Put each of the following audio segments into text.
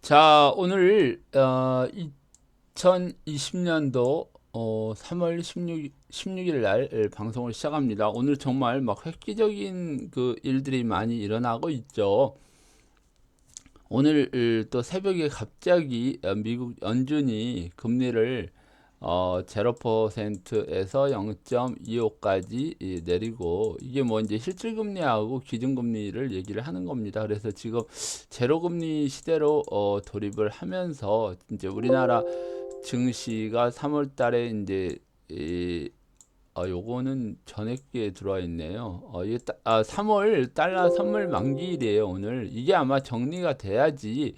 자, 오늘 2020년도 3월 16일 날 방송을 시작합니다. 오늘 정말 막 획기적인 그 일들이 많이 일어나고 있죠. 오늘 또 새벽에 갑자기 미국 연준이 금리를 0%에서 0.25까지 내리고, 이게 뭐 이제 실질금리하고 기준금리를 얘기를 하는 겁니다. 그래서 지금 제로금리 시대로 돌입을 하면서 이제 우리나라 증시가 3월 달에 이제 요거는 전액기에 들어와 있네요. 이게 3월 달러 선물 만기일이에요, 오늘. 이게 아마 정리가 돼야지,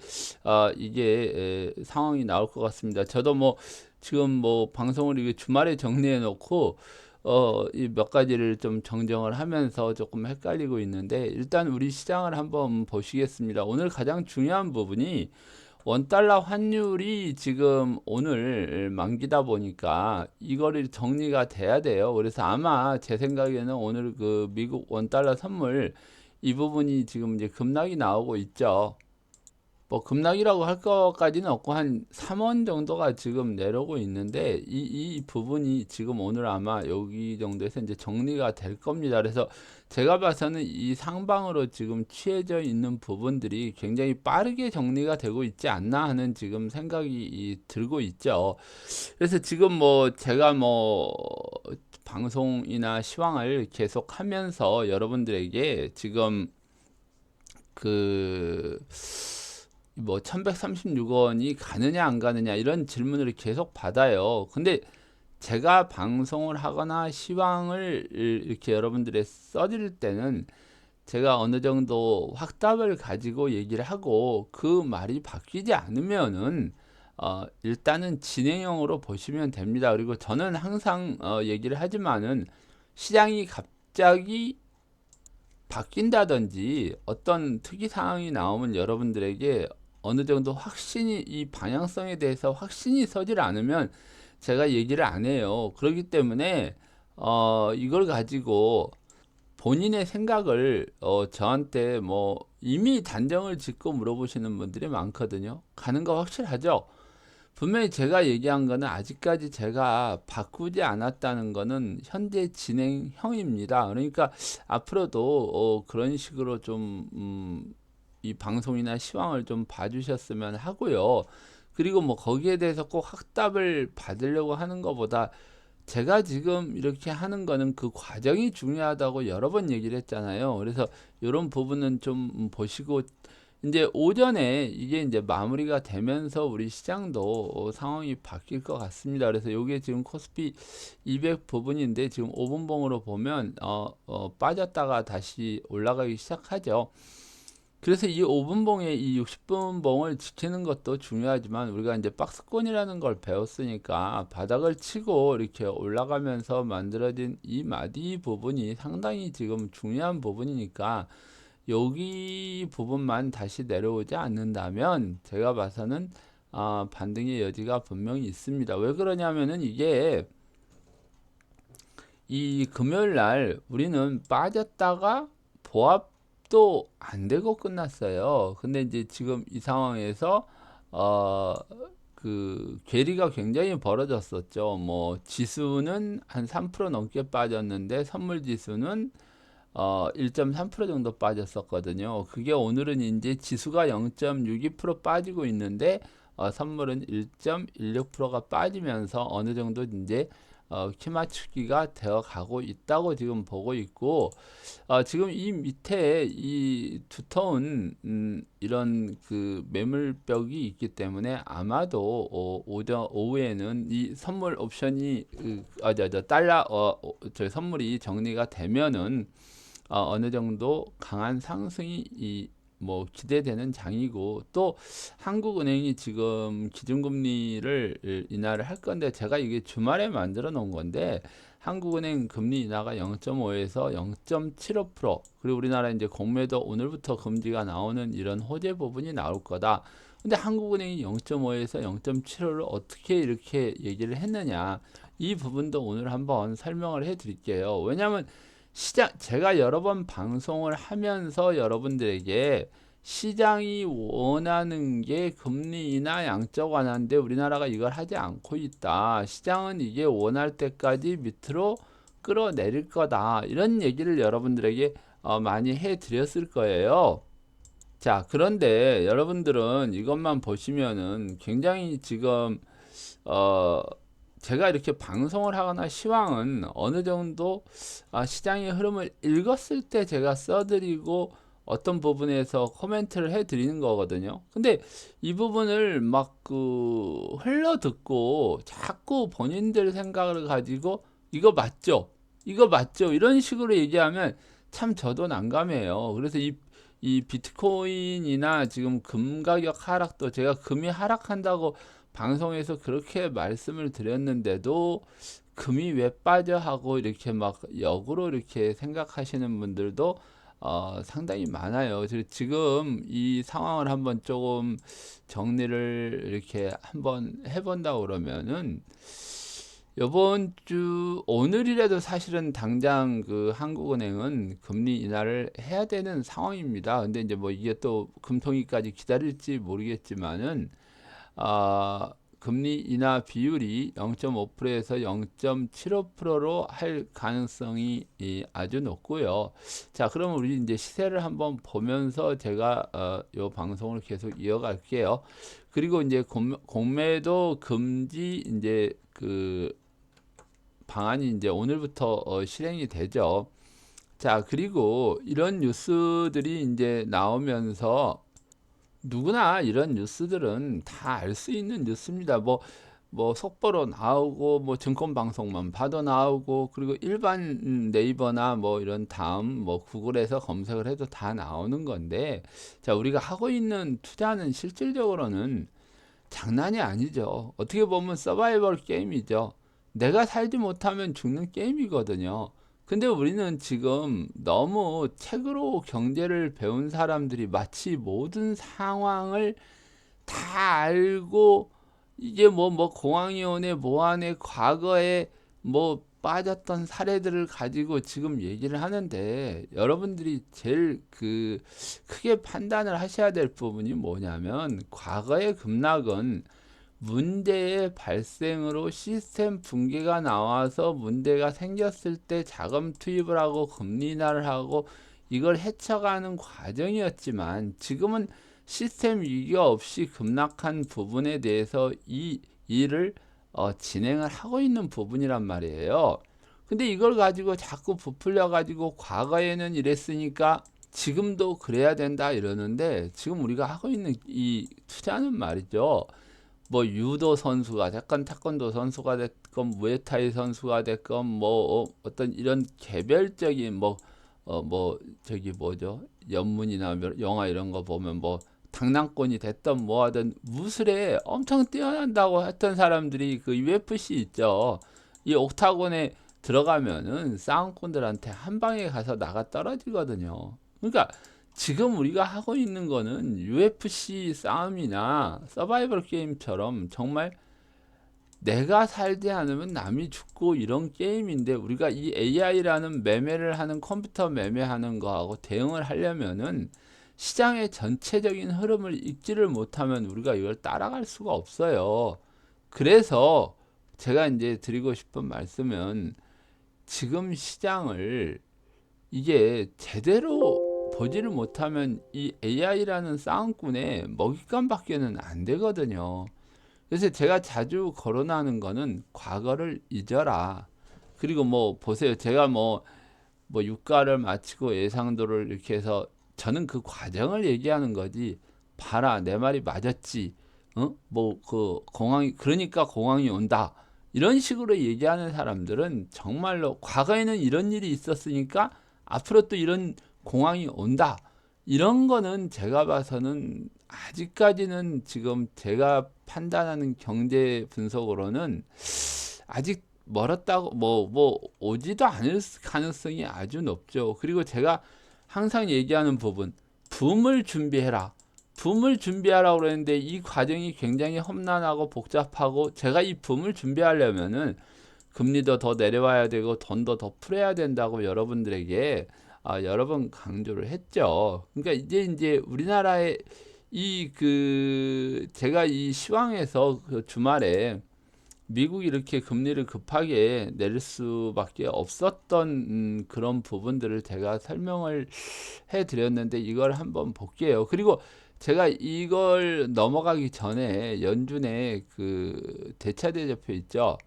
이게 상황이 나올 것 같습니다. 저도 뭐, 지금 뭐, 방송을 이게 주말에 정리해 놓고, 이 몇 가지를 좀 정정을 하면서 조금 헷갈리고 있는데, 일단 우리 시장을 한번 보시겠습니다. 오늘 가장 중요한 부분이, 원달러 환율이 지금 오늘 만기다 보니까 이거를 정리가 돼야 돼요. 그래서 아마 제 생각에는 오늘 그 미국 원달러 선물 이 부분이 지금 이제 급락이 나오고 있죠. 뭐 급락이라고 할 것까지는 없고 한 3원 정도가 지금 내려오고 있는데, 이 부분이 지금 오늘 아마 여기 정도에서 이제 정리가 될 겁니다. 그래서 제가 봐서는 이 상방으로 지금 취해져 있는 부분들이 굉장히 빠르게 정리가 되고 있지 않나 하는 지금 생각이 들고 있죠. 그래서 지금 뭐 제가 뭐 방송이나 시황을 계속 하면서 여러분들에게 지금 그 뭐 1136원이 가느냐 안 가느냐 이런 질문을 계속 받아요. 근데 제가 방송을 하거나 시황을 이렇게 여러분들의 써드릴 때는 제가 어느 정도 확답을 가지고 얘기를 하고, 그 말이 바뀌지 않으면은 일단은 진행형으로 보시면 됩니다. 그리고 저는 항상 얘기를 하지만은, 시장이 갑자기 바뀐다든지 어떤 특이 상황이 나오면 여러분들에게 어느 정도 확신이, 이 방향성에 대해서 확신이 서질 않으면 제가 얘기를 안 해요. 그렇기 때문에 이걸 가지고 본인의 생각을 저한테 뭐 이미 단정을 짓고 물어보시는 분들이 많거든요. 가는 거 확실하죠? 분명히 제가 얘기한 거는, 아직까지 제가 바꾸지 않았다는 거는 현재 진행형입니다. 그러니까 앞으로도 그런 식으로 좀 이 방송이나 시황을 좀 봐주셨으면 하고요. 그리고 뭐 거기에 대해서 꼭 확답을 받으려고 하는 것보다, 제가 지금 이렇게 하는 거는 그 과정이 중요하다고 여러 번 얘기를 했잖아요. 그래서 이런 부분은 좀 보시고, 이제 오전에 이게 이제 마무리가 되면서 우리 시장도 상황이 바뀔 것 같습니다. 그래서 이게 지금 코스피 200 부분인데, 지금 5분봉으로 보면 빠졌다가 다시 올라가기 시작하죠. 그래서 이 5분봉에 이 60분봉을 지키는 것도 중요하지만, 우리가 이제 박스권이라는 걸 배웠으니까 바닥을 치고 이렇게 올라가면서 만들어진 이 마디 부분이 상당히 지금 중요한 부분이니까, 여기 부분만 다시 내려오지 않는다면 제가 봐서는 반등의 여지가 분명히 있습니다. 왜 그러냐면은, 이게 이 금요일 날 우리는 빠졌다가 보합도 안 되고 끝났어요. 근데 이제 지금 이 상황에서 어, 그 괴리가 굉장히 벌어졌었죠. 뭐 지수는 한 3% 넘게 빠졌는데, 선물 지수는 1.3% 정도 빠졌었거든요. 그게 오늘은 이제 지수가 0.62% 빠지고 있는데, 선물은 1.16%가 빠지면서 어느 정도 이제 키 맞추기가 되어 가고 있다고 지금 보고 있고, 지금 이 밑에 이 두터운 이런 그 매물벽이 있기 때문에, 아마도 오후에는 이 선물 옵션이 저 달러 저 선물이 정리가 되면은 어느 정도 강한 상승이 뭐 기대되는 장이고, 또 한국은행이 지금 기준금리를 인하를 할 건데, 제가 이게 주말에 만들어 놓은 건데, 한국은행 금리 인하가 0.5에서 0.75%, 그리고 우리나라 이제 공매도 오늘부터 금지가 나오는 이런 호재 부분이 나올 거다. 근데 한국은행이 0.5에서 0.75를 어떻게 이렇게 얘기를 했느냐, 이 부분도 오늘 한번 설명을 해 드릴게요. 왜냐하면 제가 여러 번 방송을 하면서 여러분들에게 시장이 원하는 게 금리 인하 양적 완화인데 우리나라가 이걸 하지 않고 있다. 시장은 이게 원할 때까지 밑으로 끌어내릴 거다. 이런 얘기를 여러분들에게 많이 해 드렸을 거예요. 자, 그런데 여러분들은 이것만 보시면은 굉장히 지금 어 제가 이렇게 방송을 하거나 시황은 어느 정도 시장의 흐름을 읽었을 때 제가 써드리고 어떤 부분에서 코멘트를 해드리는 거거든요. 근데 이 부분을 막 흘러 듣고 자꾸 본인들 생각을 가지고 이거 맞죠? 이거 맞죠? 이런 식으로 얘기하면 참 저도 난감해요. 그래서 이 비트코인이나 지금 금 가격 하락도 제가 금이 하락한다고 방송에서 그렇게 말씀을 드렸는데도 금이 왜 빠져 하고 이렇게 막 역으로 이렇게 생각하시는 분들도 상당히 많아요. 그래서 지금 이 상황을 한번 조금 정리를 이렇게 한번 해본다 그러면은 이번 주 오늘이라도 사실은 당장 그 한국은행은 금리 인하를 해야 되는 상황입니다. 근데 이제 뭐 이게 또 금통위까지 기다릴지 모르겠지만은 금리 인하 비율이 0.5%에서 0.75%로 할 가능성이 아주 높고요. 자, 그럼 우리 이제 시세를 한번 보면서 제가 요 방송을 계속 이어갈게요. 그리고 이제 공매도 금지 이제 그 방안이 이제 오늘부터 실행이 되죠. 자, 그리고 이런 뉴스들이 이제 나오면서 누구나 이런 뉴스들은 다 알 수 있는 뉴스입니다. 뭐 속보로 나오고 뭐 증권 방송만 봐도 나오고 그리고 일반 네이버나 뭐 이런 다음 뭐 구글에서 검색을 해도 다 나오는 건데 자, 우리가 하고 있는 투자는 실질적으로는 장난이 아니죠. 어떻게 보면 서바이벌 게임이죠. 내가 살지 못하면 죽는 게임이거든요. 근데 우리는 지금 너무 책으로 경제를 배운 사람들이 마치 모든 상황을 다 알고 이게 뭐 공황이온의 모안의 과거에 뭐 빠졌던 사례들을 가지고 지금 얘기를 하는데 여러분들이 제일 크게 판단을 하셔야 될 부분이 뭐냐면 과거의 급락은 문제의 발생으로 시스템 붕괴가 나와서 문제가 생겼을 때 자금 투입을 하고 금리 인하를 하고 이걸 헤쳐가는 과정이었지만 지금은 시스템 위기가 없이 급락한 부분에 대해서 이 일을 진행을 하고 있는 부분이란 말이에요. 근데 이걸 가지고 자꾸 부풀려 가지고 과거에는 이랬으니까 지금도 그래야 된다 이러는데 지금 우리가 하고 있는 이 투자는 말이죠. 뭐 유도 선수가 됐건 태권도 선수가 됐건 무에타이 선수가 됐건 뭐 어떤 이런 개별적인 뭐 저기 뭐죠 연문이나 영화 이런 거 보면 뭐 당랑권이 됐던 뭐 하든 무술에 엄청 뛰어난다고 했던 사람들이 그 UFC 있죠. 이 옥타곤에 들어가면은 싸움꾼들한테 한 방에 가서 나가 떨어지거든요. 그러니까 지금 우리가 하고 있는 거는 UFC 싸움이나 서바이벌 게임처럼 정말 내가 살지 않으면 남이 죽고 이런 게임인데 우리가 이 AI라는 매매를 하는 컴퓨터 매매하는 거하고 대응을 하려면은 시장의 전체적인 흐름을 읽지를 못하면 우리가 이걸 따라갈 수가 없어요. 그래서 제가 이제 드리고 싶은 말씀은 지금 시장을 이게 제대로 보지를 못하면 이 AI라는 싸움꾼의 먹잇감밖에는 안 되거든요. 그래서 제가 자주 거론하는 거는 과거를 잊어라. 그리고 뭐 보세요. 제가 뭐 유가를 마치고 예상도를 이렇게 해서 저는 그 과정을 얘기하는 거지. 봐라, 내 말이 맞았지. 뭐 그 공황이 그러니까 공황이 온다. 이런 식으로 얘기하는 사람들은 정말로 과거에는 이런 일이 있었으니까 앞으로 또 이런 공황이 온다. 이런 거는 제가 봐서는 아직까지는 지금 제가 판단하는 경제 분석으로는 아직 멀었다고 뭐 오지도 않을 가능성이 아주 높죠. 그리고 제가 항상 얘기하는 부분, 붐을 준비해라. 붐을 준비하라고 그랬는데 이 과정이 굉장히 험난하고 복잡하고 제가 이 붐을 준비하려면은 금리도 더 내려와야 되고 돈도 더 풀어야 된다고 여러분들에게 여러 번 강조를 했죠. 그러니까 이제 우리나라의 제가 이 시황에서 그 주말에 미국이 이렇게 금리를 급하게 내릴 수밖에 없었던 그런 부분들을 제가 설명을 해 드렸는데 이걸 한번 볼게요. 그리고 제가 이걸 넘어가기 전에 연준의 그 대차대조표 있죠.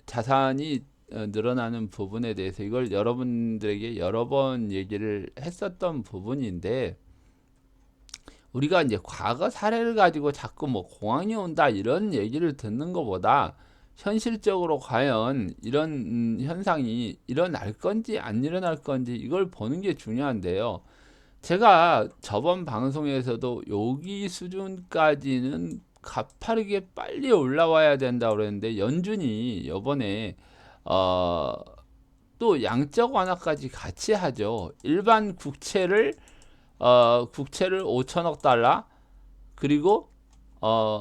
자산이 늘어나는 부분에 대해서 이걸 여러분들에게 여러 번 얘기를 했었던 부분인데, 우리가 이제 과거 사례를 가지고 자꾸 뭐 공황이 온다 이런 얘기를 듣는 것보다 현실적으로 과연 이런 현상이 일어날 건지 안 일어날 건지 이걸 보는 게 중요한데요. 제가 저번 방송에서도 여기 수준까지는 가파르게 빨리 올라와야 된다고 그랬는데, 연준이 이번에 어, 또 양적 완화까지 같이 하죠. 일반 국채를 5천억 달러, 그리고 어,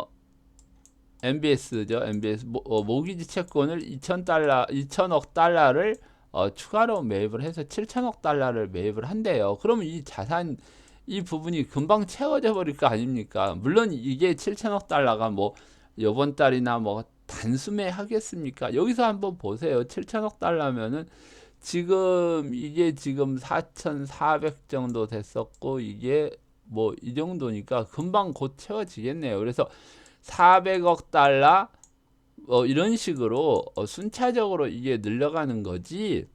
MBS죠. MBS 모기지 채권을 2천억 달러를 추가로 매입을 해서 7천억 달러를 매입을 한대요. 그러면 이 자산 이 부분이 금방 채워져 버릴 거 아닙니까? 물론 이게 7천억 달러가 뭐 이번 달이나 뭐 단숨에 하겠습니까? 여기서 한번 보세요. 7천억 달러면은 이게 지금 4,400 정도 됐었고, 이게 뭐 이 정도니까 금방 곧 채워지겠네요. 그래서 400억 달러 이런 식으로 순차적으로 이게 늘려가는 거지,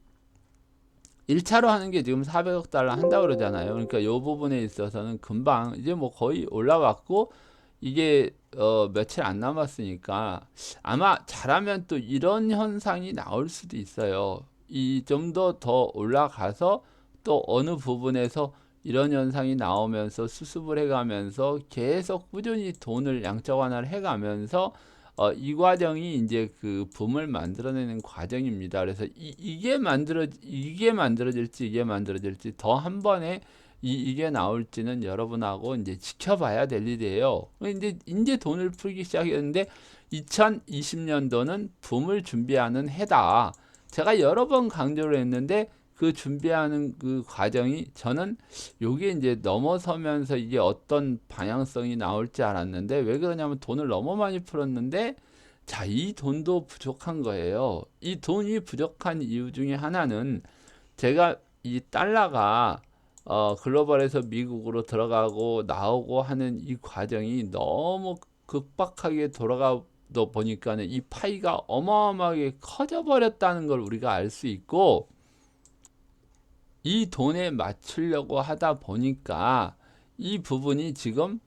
1차로 하는 게 지금 400억 달러 한다고 그러잖아요. 그러니까 이 부분에 있어서는 금방 이제 뭐 거의 올라왔고, 이게 며칠 안 남았으니까 아마 잘하면 또 이런 현상이 나올 수도 있어요. 이 좀 더 올라가서 또 어느 부분에서 이런 현상이 나오면서 수습을 해가면서 계속 꾸준히 돈을 양적 완화를 해가면서 이 과정이 이제 그 붐을 만들어내는 과정입니다. 그래서 이게 만들어질지 더 한 번에 이게 나올지는 여러분하고 이제 지켜봐야 될 일이에요. 이제 돈을 풀기 시작했는데 2020년도는 붐을 준비하는 해다. 제가 여러 번 강조를 했는데 그 준비하는 그 과정이, 저는 요게 이제 넘어서면서 이게 어떤 방향성이 나올지 알았는데, 왜 그러냐면 돈을 너무 많이 풀었는데, 자, 이 돈도 부족한 거예요. 이 돈이 부족한 이유 중에 하나는, 제가 이 달러가 글로벌에서 미국으로 들어가고 나오고 하는 이 과정이 너무 급박하게 돌아가다 보니까는 이 파이가 어마어마하게 커져 버렸다는 걸 우리가 알 수 있고, 이 돈에 맞추려고 하다 보니까 이 부분이 지금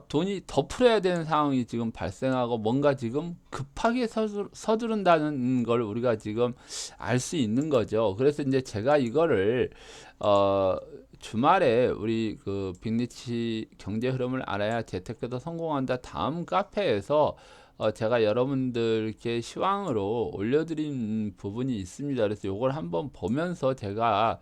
돈이 더 풀어야 되는 상황이 지금 발생하고, 뭔가 지금 급하게 서두른다는 걸 우리가 지금 알 수 있는 거죠. 그래서 이제 제가 이거를 어, 주말에 우리 그 빅리치 경제 흐름을 알아야 재테크도 성공한다 다음 카페에서 제가 여러분들께 시황으로 올려드린 부분이 있습니다. 그래서 이걸 한번 보면서 제가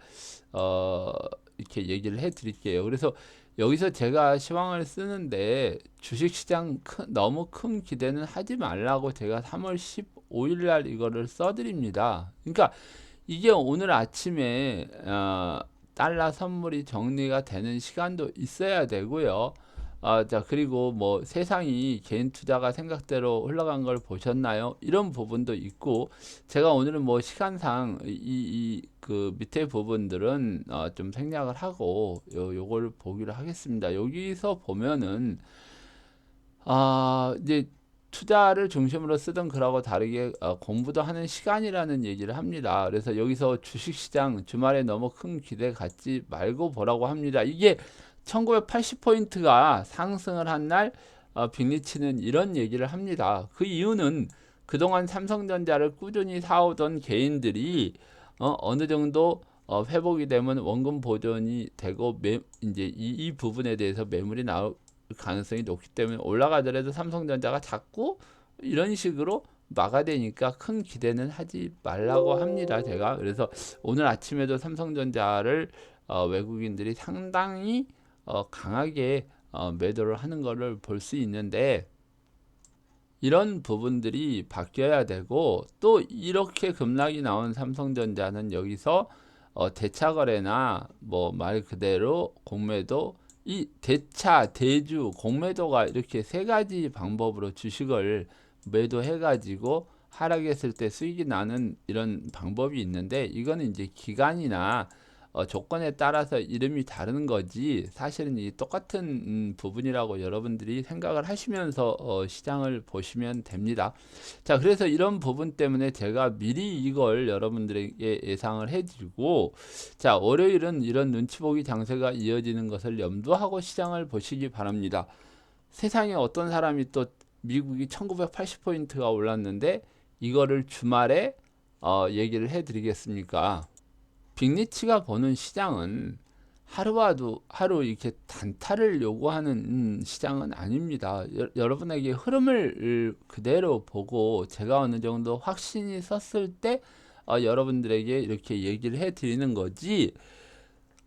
어, 이렇게 얘기를 해드릴게요. 그래서 여기서 제가 시황을 쓰는데 주식시장 너무 큰 기대는 하지 말라고 제가 3월 15일 날 이거를 써드립니다. 그러니까 이게 오늘 아침에 달러 선물이 정리가 되는 시간도 있어야 되고요. 자, 그리고 뭐 세상이 개인 투자가 생각대로 흘러간 걸 보셨나요? 이런 부분도 있고, 제가 오늘은 뭐 시간상 그 밑에 부분들은 좀 생략을 하고 요걸 보기로 하겠습니다. 여기서 보면은 이제 투자를 중심으로 쓰던 글하고 다르게 공부도 하는 시간이라는 얘기를 합니다. 그래서 여기서 주식시장 주말에 너무 큰 기대 갖지 말고 보라고 합니다. 이게 1980포인트가 상승을 한 날 빅리치는 이런 얘기를 합니다. 그 이유는 그동안 삼성전자를 꾸준히 사오던 개인들이 어느 정도 회복이 되면 원금 보존이 되고, 이제 이 부분에 대해서 매물이 나올 가능성이 높기 때문에 올라가더라도 삼성전자가 자꾸 이런 식으로 막아대니까 큰 기대는 하지 말라고 합니다. 제가 그래서 오늘 아침에도 삼성전자를 외국인들이 상당히 강하게 매도를 하는 것을 볼 수 있는데, 이런 부분들이 바뀌어야 되고, 또 이렇게 급락이 나온 삼성전자는 여기서 대차 거래나 뭐 말 그대로 공매도, 이 대차, 대주, 공매도가 이렇게 세 가지 방법으로 주식을 매도해 가지고 하락했을 때 수익이 나는 이런 방법이 있는데, 이거는 이제 기간이나 조건에 따라서 이름이 다른 거지, 사실은 이 똑같은 부분이라고 여러분들이 생각을 하시면서 시장을 보시면 됩니다. 자, 그래서 이런 부분 때문에 제가 미리 이걸 여러분들에게 예상을 해드리고, 자, 월요일은 이런 눈치 보기 장세가 이어지는 것을 염두하고 시장을 보시기 바랍니다. 세상에 어떤 사람이 또 미국이 1980포인트가 올랐는데 이거를 주말에 얘기를 해드리겠습니까? 빅리치가 보는 시장은 하루 이렇게 단타를 요구하는 시장은 아닙니다. 여러분에게 흐름을 그대로 보고 제가 어느 정도 확신이 섰을 때 여러분들에게 이렇게 얘기를 해 드리는 거지,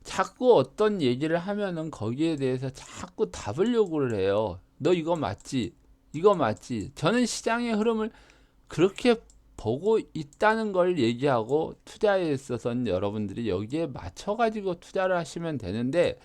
자꾸 어떤 얘기를 하면은 거기에 대해서 자꾸 답을 요구를 해요. 너 이거 맞지? 이거 맞지? 저는 시장의 흐름을 그렇게 보고 있다는 걸 얘기하고, 투자에 있어서는 여러분들이 여기에 맞춰 가지고 투자를 하시면 되는데,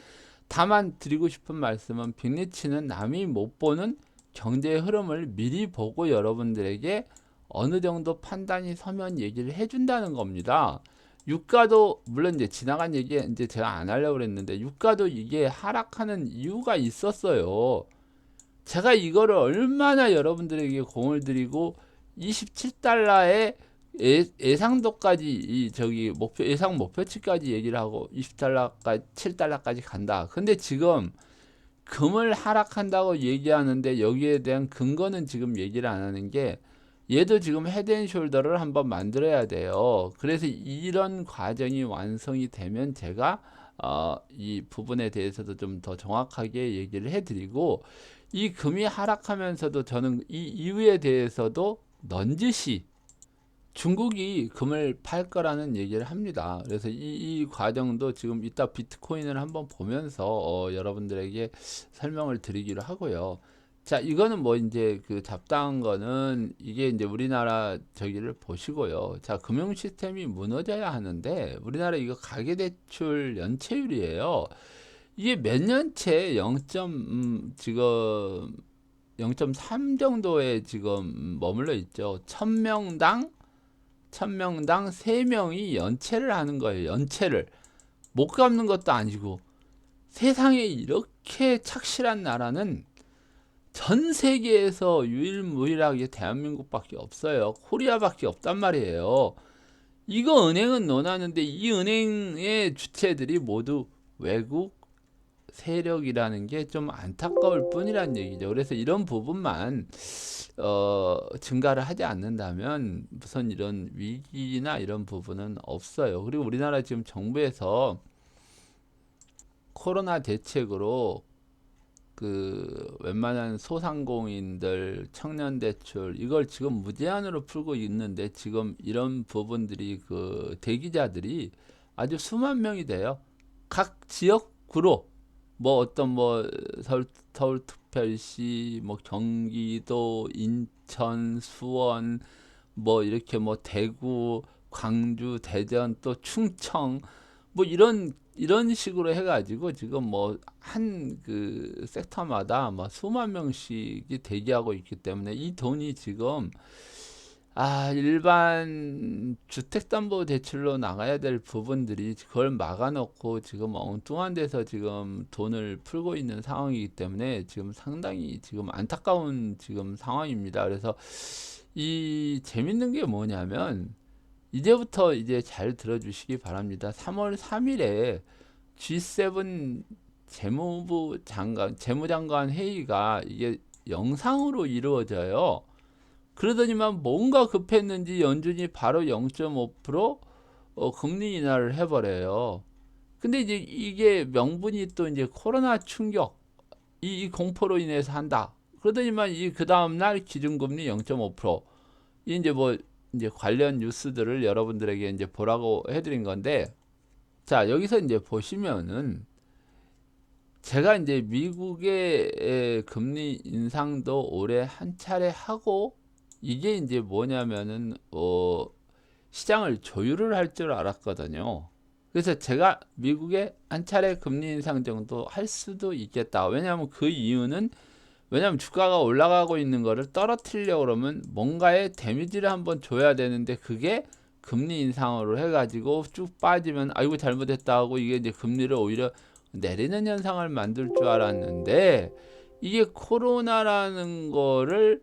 다만 드리고 싶은 말씀은 빅리치는 남이 못 보는 경제의 흐름을 미리 보고 여러분들에게 어느 정도 판단이 서면 얘기를 해준다는 겁니다. 유가도 물론 이제 지나간 얘기 이제 제가 안 하려고 그랬는데, 유가도 이게 하락하는 이유가 있었어요. 제가 이거를 얼마나 여러분들에게 공을 들이고 27달러의 예상도까지, 이 저기 목표, 예상 목표치까지 얘기를 하고 20달러까지, 7달러까지 간다. 근데 지금 금을 하락한다고 얘기하는데 여기에 대한 근거는 지금 얘기를 안 하는 게, 얘도 지금 헤드앤숄더를 한번 만들어야 돼요. 그래서 이런 과정이 완성이 되면 제가 이 부분에 대해서도 좀 더 정확하게 얘기를 해드리고, 이 금이 하락하면서도 저는 이 이유에 대해서도 넌지시 중국이 금을 팔 거라는 얘기를 합니다. 그래서 이 과정도 지금 이따 비트코인을 한번 보면서 여러분들에게 설명을 드리기로 하고요. 자, 이거는 뭐 이제 그 잡다한 거는 이게 이제 우리나라 저기를 보시고요. 자, 금융 시스템이 무너져야 하는데 우리나라 이거 가계대출 연체율이에요. 이게 몇 년째 0. 지금 0.3 정도에 지금 머물러 있죠. 1000명당 3명이 연체를 하는 거예요. 연체를. 못 갚는 것도 아니고. 세상에 이렇게 착실한 나라는 전 세계에서 유일무이하게 대한민국밖에 없어요. 코리아밖에 없단 말이에요. 이거 은행은 논하는데 이 은행의 주체들이 모두 외국 세력이라는 게 좀 안타까울 뿐이란 얘기죠. 그래서 이런 부분만 증가를 하지 않는다면 무슨 이런 위기나 이런 부분은 없어요. 그리고 우리나라 지금 정부에서 코로나 대책으로 그 웬만한 소상공인들 청년 대출 이걸 지금 무제한으로 풀고 있는데, 지금 이런 부분들이 그 대기자들이 아주 수만 명이 돼요. 각 지역구로 뭐 어떤 뭐 서울특별시, 뭐 경기도, 인천, 수원, 뭐 이렇게 뭐 대구, 광주, 대전, 또 충청, 뭐 이런 식으로 해가지고 지금 뭐 한 그 섹터마다 뭐 수만 명씩이 대기하고 있기 때문에 이 돈이 지금 일반 주택담보대출로 나가야 될 부분들이 그걸 막아놓고 지금 엉뚱한 데서 지금 돈을 풀고 있는 상황이기 때문에 지금 상당히 지금 안타까운 지금 상황입니다. 그래서 이 재밌는 게 뭐냐면, 이제부터 이제 잘 들어주시기 바랍니다. 3월 3일에 G7 재무장관 회의가 이게 영상으로 이루어져요. 그러더니만 뭔가 급했는지 연준이 바로 0.5% 금리 인하를 해버려요. 근데 이제 이게 명분이 또 이제 코로나 충격, 이 공포로 인해서 한다. 그러더니만 이 그 다음날 기준금리 0.5%. 이제 뭐 이제 관련 뉴스들을 여러분들에게 이제 보라고 해드린 건데, 자, 여기서 이제 보시면은 제가 이제 미국의 금리 인상도 올해 한 차례 하고, 이게 이제 뭐냐면은 시장을 조율을 할 줄 알았거든요. 그래서 제가 미국에 한 차례 금리 인상 정도 할 수도 있겠다. 왜냐하면 그 이유는, 왜냐하면 주가가 올라가고 있는 거를 떨어뜨리려고 그러면 뭔가의 데미지를 한번 줘야 되는데, 그게 금리 인상으로 해가지고 쭉 빠지면 아이고 잘못했다 하고 이게 이제 금리를 오히려 내리는 현상을 만들 줄 알았는데, 이게 코로나라는 거를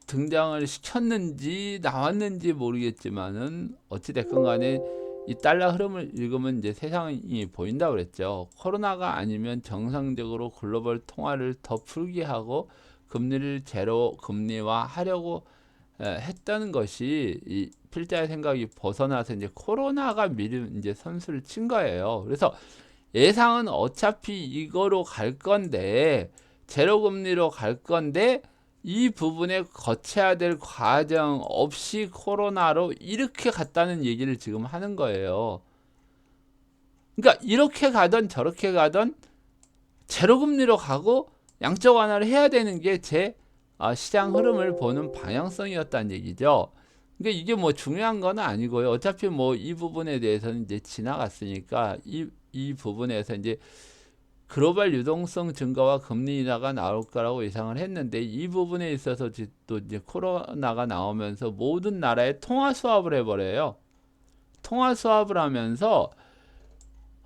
등장을 시켰는지 나왔는지 모르겠지만은 어찌 됐건 간에 이 달러 흐름을 읽으면 이제 세상이 보인다고 그랬죠. 코로나가 아니면 정상적으로 글로벌 통화를 더 풀게 하고 금리를 제로 금리화 하려고 했다는 것이, 이 필자의 생각이 벗어나서 이제 코로나가 미리 이제 선수를 친 거예요. 그래서 예상은 어차피 이거로 갈 건데, 제로 금리로 갈 건데, 이 부분에 거쳐야 될 과정 없이 코로나로 이렇게 갔다는 얘기를 지금 하는 거예요. 그러니까 이렇게 가던 저렇게 가던 제로 금리로 가고 양적 완화를 해야 되는 게 제 시장 흐름을 보는 방향성이었다는 얘기죠. 그러니까 이게 뭐 중요한 건 아니고요. 어차피 뭐 이 부분에 대해서는 이제 지나갔으니까, 이 부분에서 이제 글로벌 유동성 증가와 금리 인하가 나올 거라고 예상을 했는데, 이 부분에 있어서 또 이제 코로나가 나오면서 모든 나라에 통화 수합을 해버려요. 통화 수합을 하면서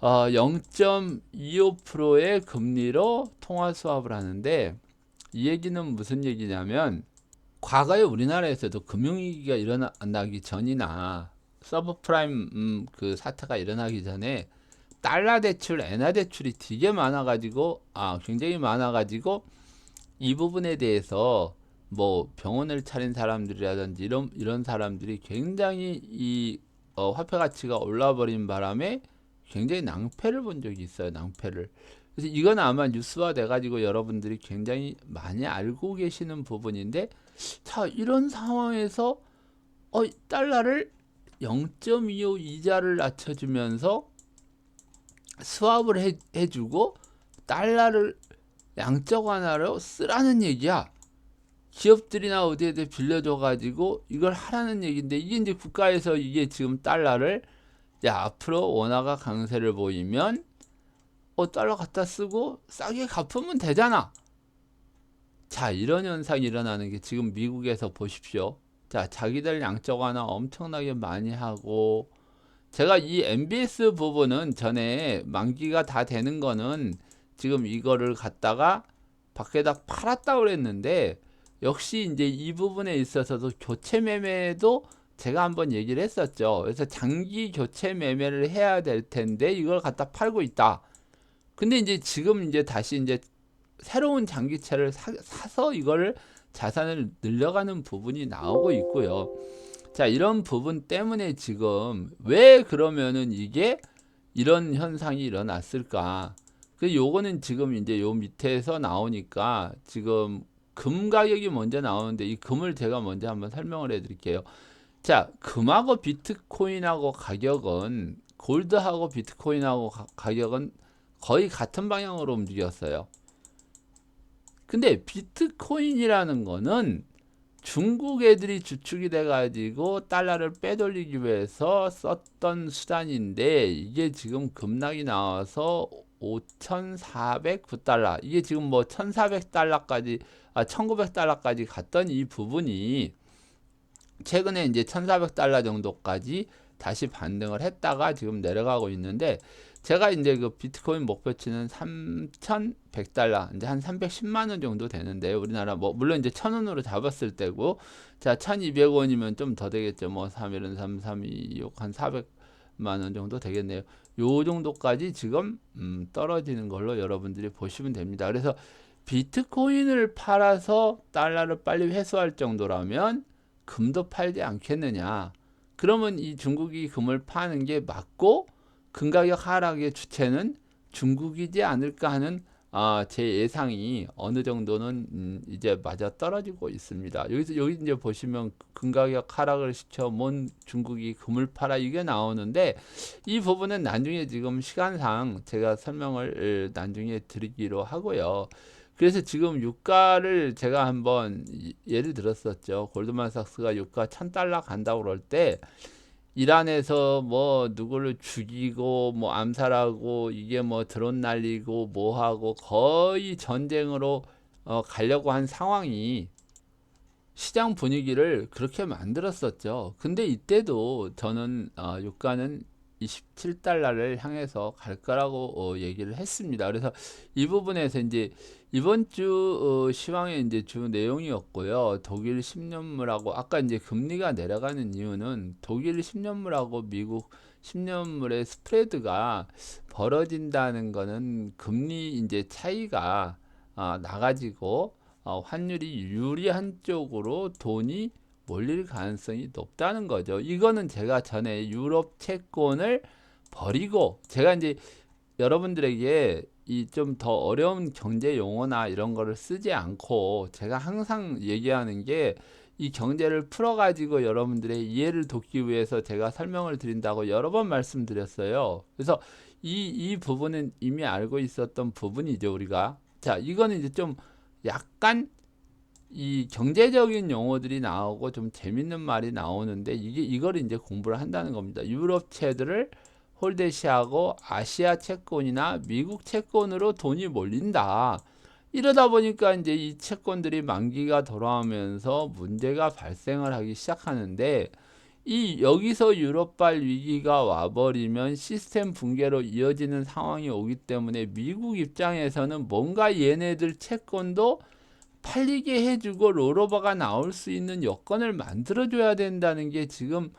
0.25%의 금리로 통화 수합을 하는데, 이 얘기는 무슨 얘기냐면, 과거에 우리나라에서도 금융위기가 일어나기 전이나 서브프라임 그 사태가 일어나기 전에 달러 대출, 엔화 대출이 되게 많아가지고, 굉장히 많아가지고, 이 부분에 대해서 뭐 병원을 차린 사람들이라든지 이런 사람들이 굉장히 이 화폐 가치가 올라 버린 바람에 굉장히 낭패를 본 적이 있어요. 낭패를. 그래서 이건 아마 뉴스화 돼가지고 여러분들이 굉장히 많이 알고 계시는 부분인데, 자, 이런 상황에서 달러를 0.25 이자를 낮춰주면서 수합을 해주고 달러를 양적 완화로 쓰라는 얘기야. 기업들이나 어디에 빌려줘가지고 이걸 하라는 얘기인데, 이게 이제 국가에서 이게 지금 달러를, 야, 앞으로 원화가 강세를 보이면 달러 갖다 쓰고 싸게 갚으면 되잖아. 자, 이런 현상이 일어나는 게 지금 미국에서 보십시오. 자, 자기들 양적 완화 엄청나게 많이 하고, 제가 이 MBS 부분은 전에 만기가 다 되는 거는 지금 이거를 갖다가 밖에다 팔았다 그랬는데, 역시 이제 이 부분에 있어서도 교체 매매도 제가 한번 얘기를 했었죠. 그래서 장기 교체 매매를 해야 될 텐데 이걸 갖다 팔고 있다. 근데 이제 지금 이제 다시 이제 새로운 장기채를 사서 이걸 자산을 늘려가는 부분이 나오고 있고요. 자, 이런 부분 때문에 지금 왜 그러면은 이게 이런 현상이 일어났을까? 요거는 지금 이제 요 밑에서 나오니까, 지금 금 가격이 먼저 나오는데, 이 금을 제가 먼저 한번 설명을 해 드릴게요. 자, 금하고 비트코인하고 가격은, 골드하고 비트코인하고 가격은 거의 같은 방향으로 움직였어요. 근데 비트코인이라는 거는 중국 애들이 주축이 돼가지고 달러를 빼돌리기 위해서 썼던 수단인데, 이게 지금 급락이 나와서 5,409달러, 이게 지금 뭐 1,400달러까지 1,900달러까지 갔던 이 부분이 최근에 이제 1,400달러 정도까지 다시 반등을 했다가 지금 내려가고 있는데, 제가 이제 그 비트코인 목표치는 3,100달러, 이제 한 310만 원 정도 되는데, 우리나라 뭐 물론 이제 1,000원으로 잡았을 때고, 자, 1,200원이면 좀 더 되겠죠. 뭐 3일은 3, 3, 2, 6, 한 400만 원 정도 되겠네요. 요 정도까지 지금 떨어지는 걸로 여러분들이 보시면 됩니다. 그래서 비트코인을 팔아서 달러를 빨리 회수할 정도라면 금도 팔지 않겠느냐. 그러면 이 중국이 금을 파는 게 맞고, 금 가격 하락의 주체는 중국이지 않을까 하는 제 예상이 어느 정도는 이제 맞아 떨어지고 있습니다. 여기 이제 보시면 금 가격 하락을 시켜 뭔 중국이 금을 팔아, 이게 나오는데, 이 부분은 나중에 지금 시간상 제가 설명을 나중에 드리기로 하고요. 그래서 지금 유가를 제가 한번 예를 들었었죠. 골드만삭스가 유가 1,000달러 간다고 그럴 때, 이란에서 뭐 누구를 죽이고 뭐 암살하고 이게 뭐 드론 날리고 뭐 하고 거의 전쟁으로 가려고 한 상황이 시장 분위기를 그렇게 만들었었죠. 근데 이때도 저는 유가는 27달러를 향해서 갈 거라고 얘기를 했습니다. 그래서 이 부분에서 이제 이번 주 시황의 이제 주 내용이었고요. 독일 10년물하고 아까 이제 금리가 내려가는 이유는 독일 10년물하고 미국 10년물의 스프레드가 벌어진다는 거는 금리 이제 차이가 나가지고 환율이 유리한 쪽으로 돈이 몰릴 가능성이 높다는 거죠. 이거는 제가 전에 유럽 채권을 버리고 제가 이제 여러분들에게 이 좀 더 어려운 경제 용어나 이런 거를 쓰지 않고 제가 항상 얘기하는 게 이 경제를 풀어가지고 여러분들의 이해를 돕기 위해서 제가 설명을 드린다고 여러 번 말씀드렸어요. 그래서 이 부분은 이미 알고 있었던 부분이죠, 우리가. 자, 이거는 이제 좀 약간 이 경제적인 용어들이 나오고 좀 재밌는 말이 나오는데 이걸 이제 공부를 한다는 겁니다. 유럽 채들을 홀대시하고 아시아 채권이나 미국 채권으로 돈이 몰린다. 이러다 보니까 이제 이 채권들이 만기가 돌아오면서 문제가 발생을 하기 시작하는데 이 여기서 유럽발 위기가 와버리면 시스템 붕괴로 이어지는 상황이 오기 때문에 미국 입장에서는 뭔가 얘네들 채권도 팔리게 해주고 롤오버가 나올 수 있는 여건을 만들어줘야 된다는 게 지금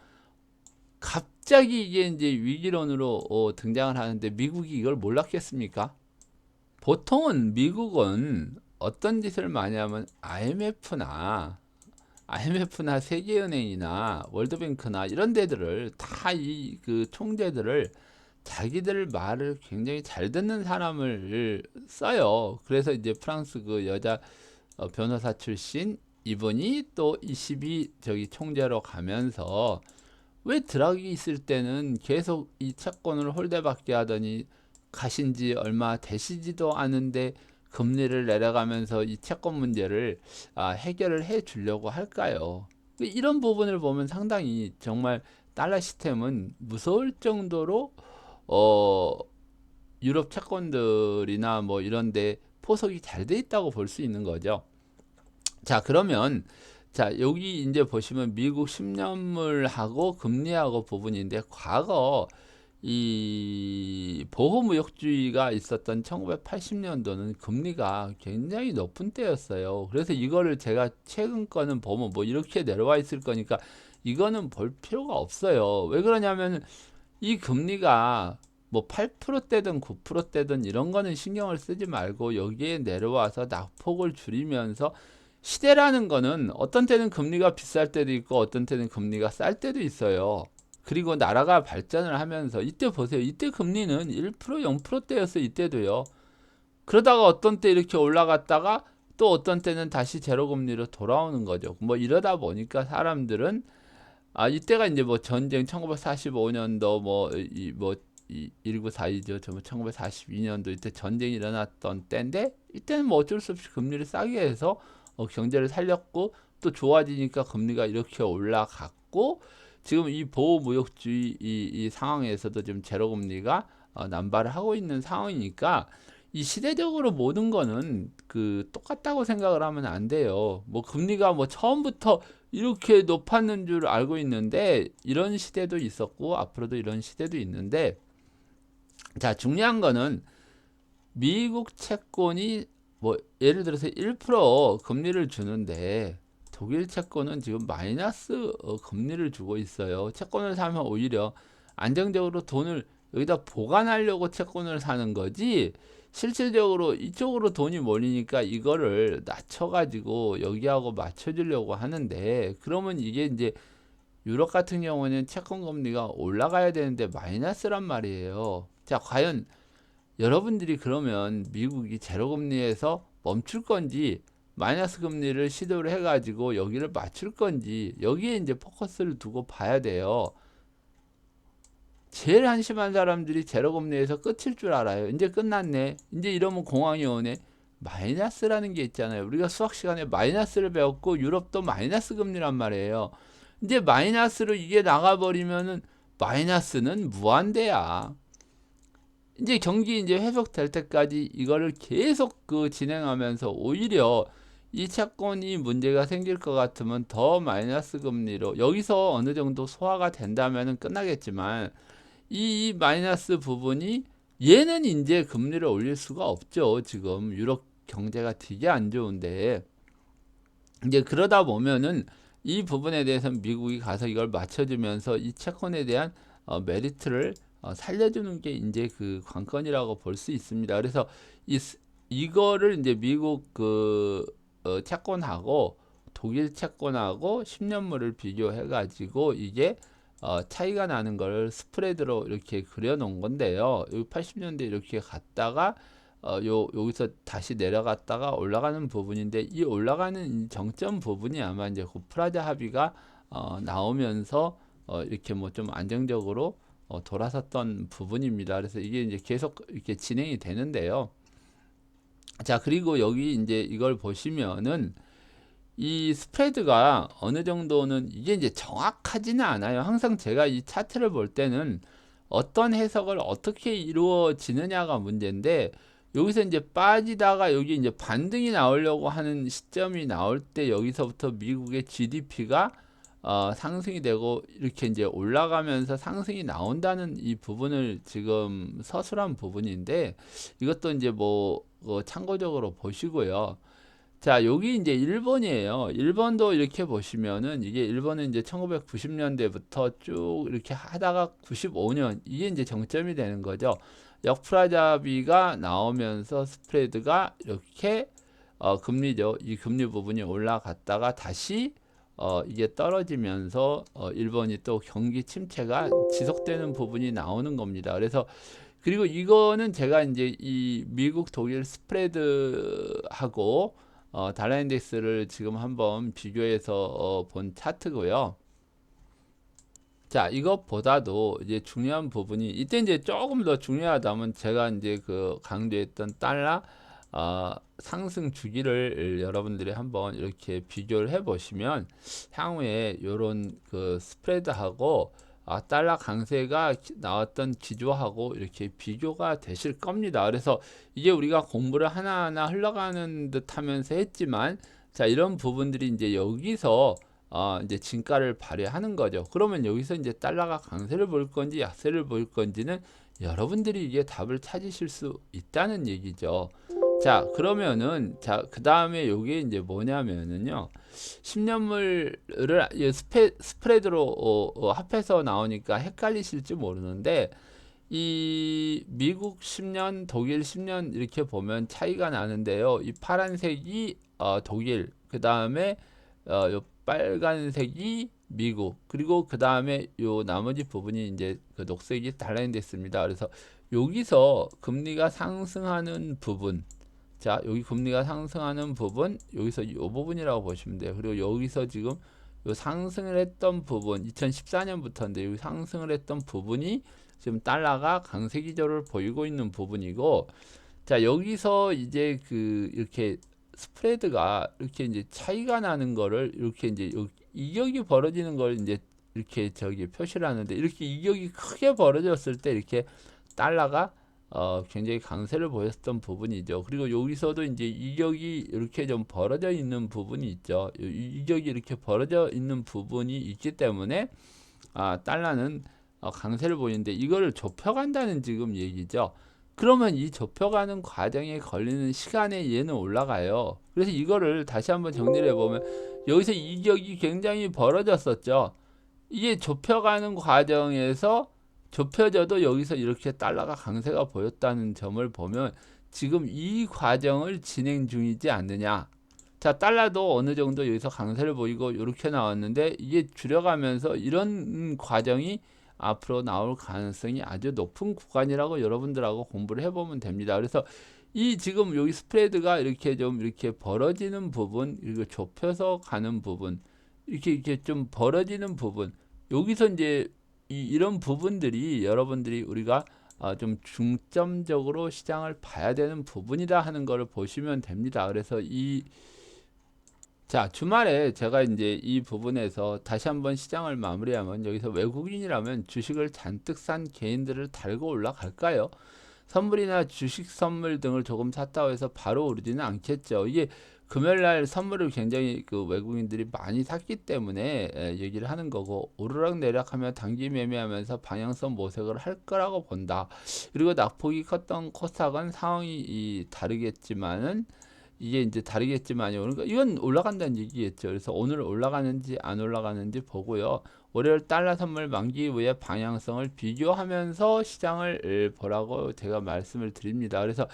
갑자기 이게 이제 위기론으로 등장을 하는데 미국이 이걸 몰랐겠습니까? 보통은 미국은 어떤 짓을 많이 하면 IMF나 세계은행이나 월드뱅크나 이런 데들을 다 이 그 총재들을 자기들 말을 굉장히 잘 듣는 사람을 써요. 그래서 이제 프랑스 그 여자 변호사 출신 이분이 또 22 저기 총재로 가면서 왜 드라기 있을 때는 계속 이 채권을 홀대받게 하더니 가신 지 얼마 되시지도 않은데 금리를 내려가면서 이 채권 문제를 해결을 해 주려고 할까요? 이런 부분을 보면 상당히 정말 달러 시스템은 무서울 정도로 어, 유럽 채권들이나 뭐 이런데 포석이 잘 돼 있다고 볼 수 있는 거죠. 자, 그러면 자, 여기 이제 보시면 미국 10년물하고 금리하고 부분인데 과거 이 보호무역주의가 있었던 1980년도는 금리가 굉장히 높은 때였어요. 그래서 이거를 제가 최근 거는 보면 뭐 이렇게 내려와 있을 거니까 이거는 볼 필요가 없어요. 왜 그러냐면 이 금리가 뭐 8%대든 9%대든 이런 거는 신경을 쓰지 말고 여기에 내려와서 낙폭을 줄이면서 시대라는 거는 어떤 때는 금리가 비쌀 때도 있고 어떤 때는 금리가 쌀 때도 있어요. 그리고 나라가 발전을 하면서 이때 보세요. 이때 금리는 1% 0%대였어요. 이때도요. 그러다가 어떤 때 이렇게 올라갔다가 또 어떤 때는 다시 제로 금리로 돌아오는 거죠. 뭐 이러다 보니까 사람들은 이때가 이제 뭐 전쟁 1945년도 뭐 1942죠. 1942년도 이때 전쟁이 일어났던 때인데 이때는 뭐 어쩔 수 없이 금리를 싸게 해서 경제를 살렸고 또 좋아지니까 금리가 이렇게 올라갔고 지금 이 보호무역주의 이 상황에서도 지금 제로금리가 남발을 하고 있는 상황이니까 이 시대적으로 모든 거는 그 똑같다고 생각을 하면 안 돼요. 뭐 금리가 뭐 처음부터 이렇게 높았는 줄 알고 있는데 이런 시대도 있었고 앞으로도 이런 시대도 있는데 자, 중요한 거는 미국 채권이 뭐 예를 들어서 1% 금리를 주는데 독일 채권은 지금 마이너스 금리를 주고 있어요. 채권을 사면 오히려 안정적으로 돈을 여기다 보관하려고 채권을 사는 거지 실질적으로 이쪽으로 돈이 몰리니까 이거를 낮춰가지고 여기하고 맞춰주려고 하는데 그러면 이게 이제 유럽 같은 경우는 채권 금리가 올라가야 되는데 마이너스란 말이에요. 자, 과연 여러분들이 그러면 미국이 제로 금리에서 멈출 건지 마이너스 금리를 시도를 해가지고 여기를 맞출 건지 여기에 이제 포커스를 두고 봐야 돼요. 제일 한심한 사람들이 제로 금리에서 끝일 줄 알아요. 이제 끝났네. 이제 이러면 공황이 오네. 마이너스라는 게 있잖아요. 우리가 수학 시간에 마이너스를 배웠고 유럽도 마이너스 금리란 말이에요. 이제 마이너스로 이게 나가버리면은 마이너스는 무한대야. 이제 경기 이제 회복될 때까지 이거를 계속 진행하면서 오히려 이 채권이 문제가 생길 것 같으면 더 마이너스 금리로 여기서 어느 정도 소화가 된다면은 끝나겠지만 이 마이너스 부분이 얘는 이제 금리를 올릴 수가 없죠. 지금 유럽 경제가 되게 안 좋은데 이제 그러다 보면은 이 부분에 대해서 미국이 가서 이걸 맞춰주면서 이 채권에 대한 메리트를 살려주는 게 이제 그 관건이라고 볼 수 있습니다. 그래서 이거를 이제 미국 채권하고 독일 채권하고 10년물을 비교해 가지고 이게 차이가 나는 걸 스프레드로 이렇게 그려 놓은 건데요. 여기 80년대 이렇게 갔다가 여기서 다시 내려갔다가 올라가는 부분인데 이 올라가는 이 정점 부분이 아마 이제 그 프라자 합의가 나오면서 이렇게 뭐 좀 안정적으로 돌아섰던 부분입니다. 그래서 이게 이제 계속 이렇게 진행이 되는데요. 자, 그리고 여기 이제 이걸 보시면은 이 스프레드가 어느 정도는 이게 이제 정확하지는 않아요. 항상 제가 이 차트를 볼 때는 어떤 해석을 어떻게 이루어지느냐가 문제인데 여기서 이제 빠지다가 여기 이제 반등이 나오려고 하는 시점이 나올 때 여기서부터 미국의 GDP가 상승이 되고 이렇게 이제 올라가면서 상승이 나온다는 이 부분을 지금 서술한 부분인데 이것도 이제 뭐 참고적으로 보시고요. 자, 여기 이제 일본이에요. 일본도 이렇게 보시면은 이게 일본은 이제 1990년대부터 쭉 이렇게 하다가 95년 이게 이제 정점이 되는 거죠. 역프라자비가 나오면서 스프레드가 이렇게 금리죠. 이 금리 부분이 올라갔다가 다시 이게 떨어지면서 일본이 또 경기 침체가 지속되는 부분이 나오는 겁니다. 그래서 그리고 이거는 제가 이제 이 미국 독일 스프레드하고 달러 인덱스를 지금 한번 비교해서 본 차트고요. 자, 이것보다도 이제 중요한 부분이 이때 이제 조금 더 중요하다면 제가 이제 강조했던 달러 상승 주기를 여러분들이 한번 이렇게 비교를 해 보시면 향후에 이런 스프레드하고 달러 강세가 나왔던 기조하고 이렇게 비교가 되실 겁니다. 그래서 이게 우리가 공부를 하나하나 흘러가는 듯 하면서 했지만 자, 이런 부분들이 이제 여기서 이제 진가를 발휘하는 거죠. 그러면 여기서 이제 달러가 강세를 볼 건지 약세를 볼 건지는 여러분들이 이게 답을 찾으실 수 있다는 얘기죠. 자, 그러면은 그 다음에 요게 이제 뭐냐면은요. 10년물을 스프레드로 합해서 나오니까 헷갈리실지 모르는데 이 미국 10년, 독일 10년 이렇게 보면 차이가 나는데요. 이 파란색이 독일, 그 다음에 요 빨간색이 미국, 그리고 그 다음에 요 나머지 부분이 이제 녹색이 달러 인덱스입니다. 그래서 여기서 금리가 상승하는 부분, 자, 여기 금리가 상승하는 부분, 여기서 이 부분이라고 보시면 돼요. 그리고 여기서 지금 요 상승을 했던 부분, 2014년부터인데 여기 상승을 했던 부분이 지금 달러가 강세 기조를 보이고 있는 부분이고, 자, 여기서 이제 이렇게 스프레드가 이렇게 이제 차이가 나는 거를 이렇게 이제 이격이 벌어지는 걸 이제 이렇게 표시를 하는데 이렇게 이격이 크게 벌어졌을 때 이렇게 달러가 굉장히 강세를 보였던 부분이죠. 그리고 여기서도 이제 이격이 이렇게 좀 벌어져 있는 부분이 있죠. 이격이 이렇게 벌어져 있는 부분이 있기 때문에 달러는 강세를 보이는데 이거를 좁혀간다는 지금 얘기죠. 그러면 이 좁혀가는 과정에 걸리는 시간에 얘는 올라가요. 그래서 이거를 다시 한번 정리를 해보면 여기서 이격이 굉장히 벌어졌었죠. 이게 좁혀가는 과정에서 좁혀져도 여기서 이렇게 달러가 강세가 보였다는 점을 보면 지금 이 과정을 진행 중이지 않느냐. 자, 달러도 어느 정도 여기서 강세를 보이고 이렇게 나왔는데 이게 줄여가면서 이런 과정이 앞으로 나올 가능성이 아주 높은 구간이라고 여러분들하고 공부를 해보면 됩니다. 그래서 이 지금 여기 스프레드가 이렇게 좀 이렇게 벌어지는 부분, 그리고 좁혀서 가는 부분, 이렇게 좀 벌어지는 부분, 여기서 이제 이런 부분들이 여러분들이 우리가 좀 중점적으로 시장을 봐야 되는 부분이다 하는 것을 보시면 됩니다. 그래서 자, 주말에 제가 이제 이 부분에서 다시 한번 시장을 마무리하면 여기서 외국인이라면 주식을 잔뜩 산 개인들을 달고 올라갈까요? 선물이나 주식 선물 등을 조금 샀다고 해서 바로 오르지는 않겠죠. 이게 금요일날 선물을 굉장히 그 외국인들이 많이 샀기 때문에 얘기를 하는 거고, 오르락 내리락하며 단기 매매하면서 방향성 모색을 할 거라고 본다. 그리고 낙폭이 컸던 코스닥은 상황이 다르겠지만은, 이게 이제 다르겠지만요. 그러니까 이건 올라간다는 얘기겠죠. 그래서 오늘 올라가는지 안 올라가는지 보고요. 월요일 달러 선물 만기 이후의 방향성을 비교하면서 시장을 보라고 제가 말씀을 드립니다. 그래서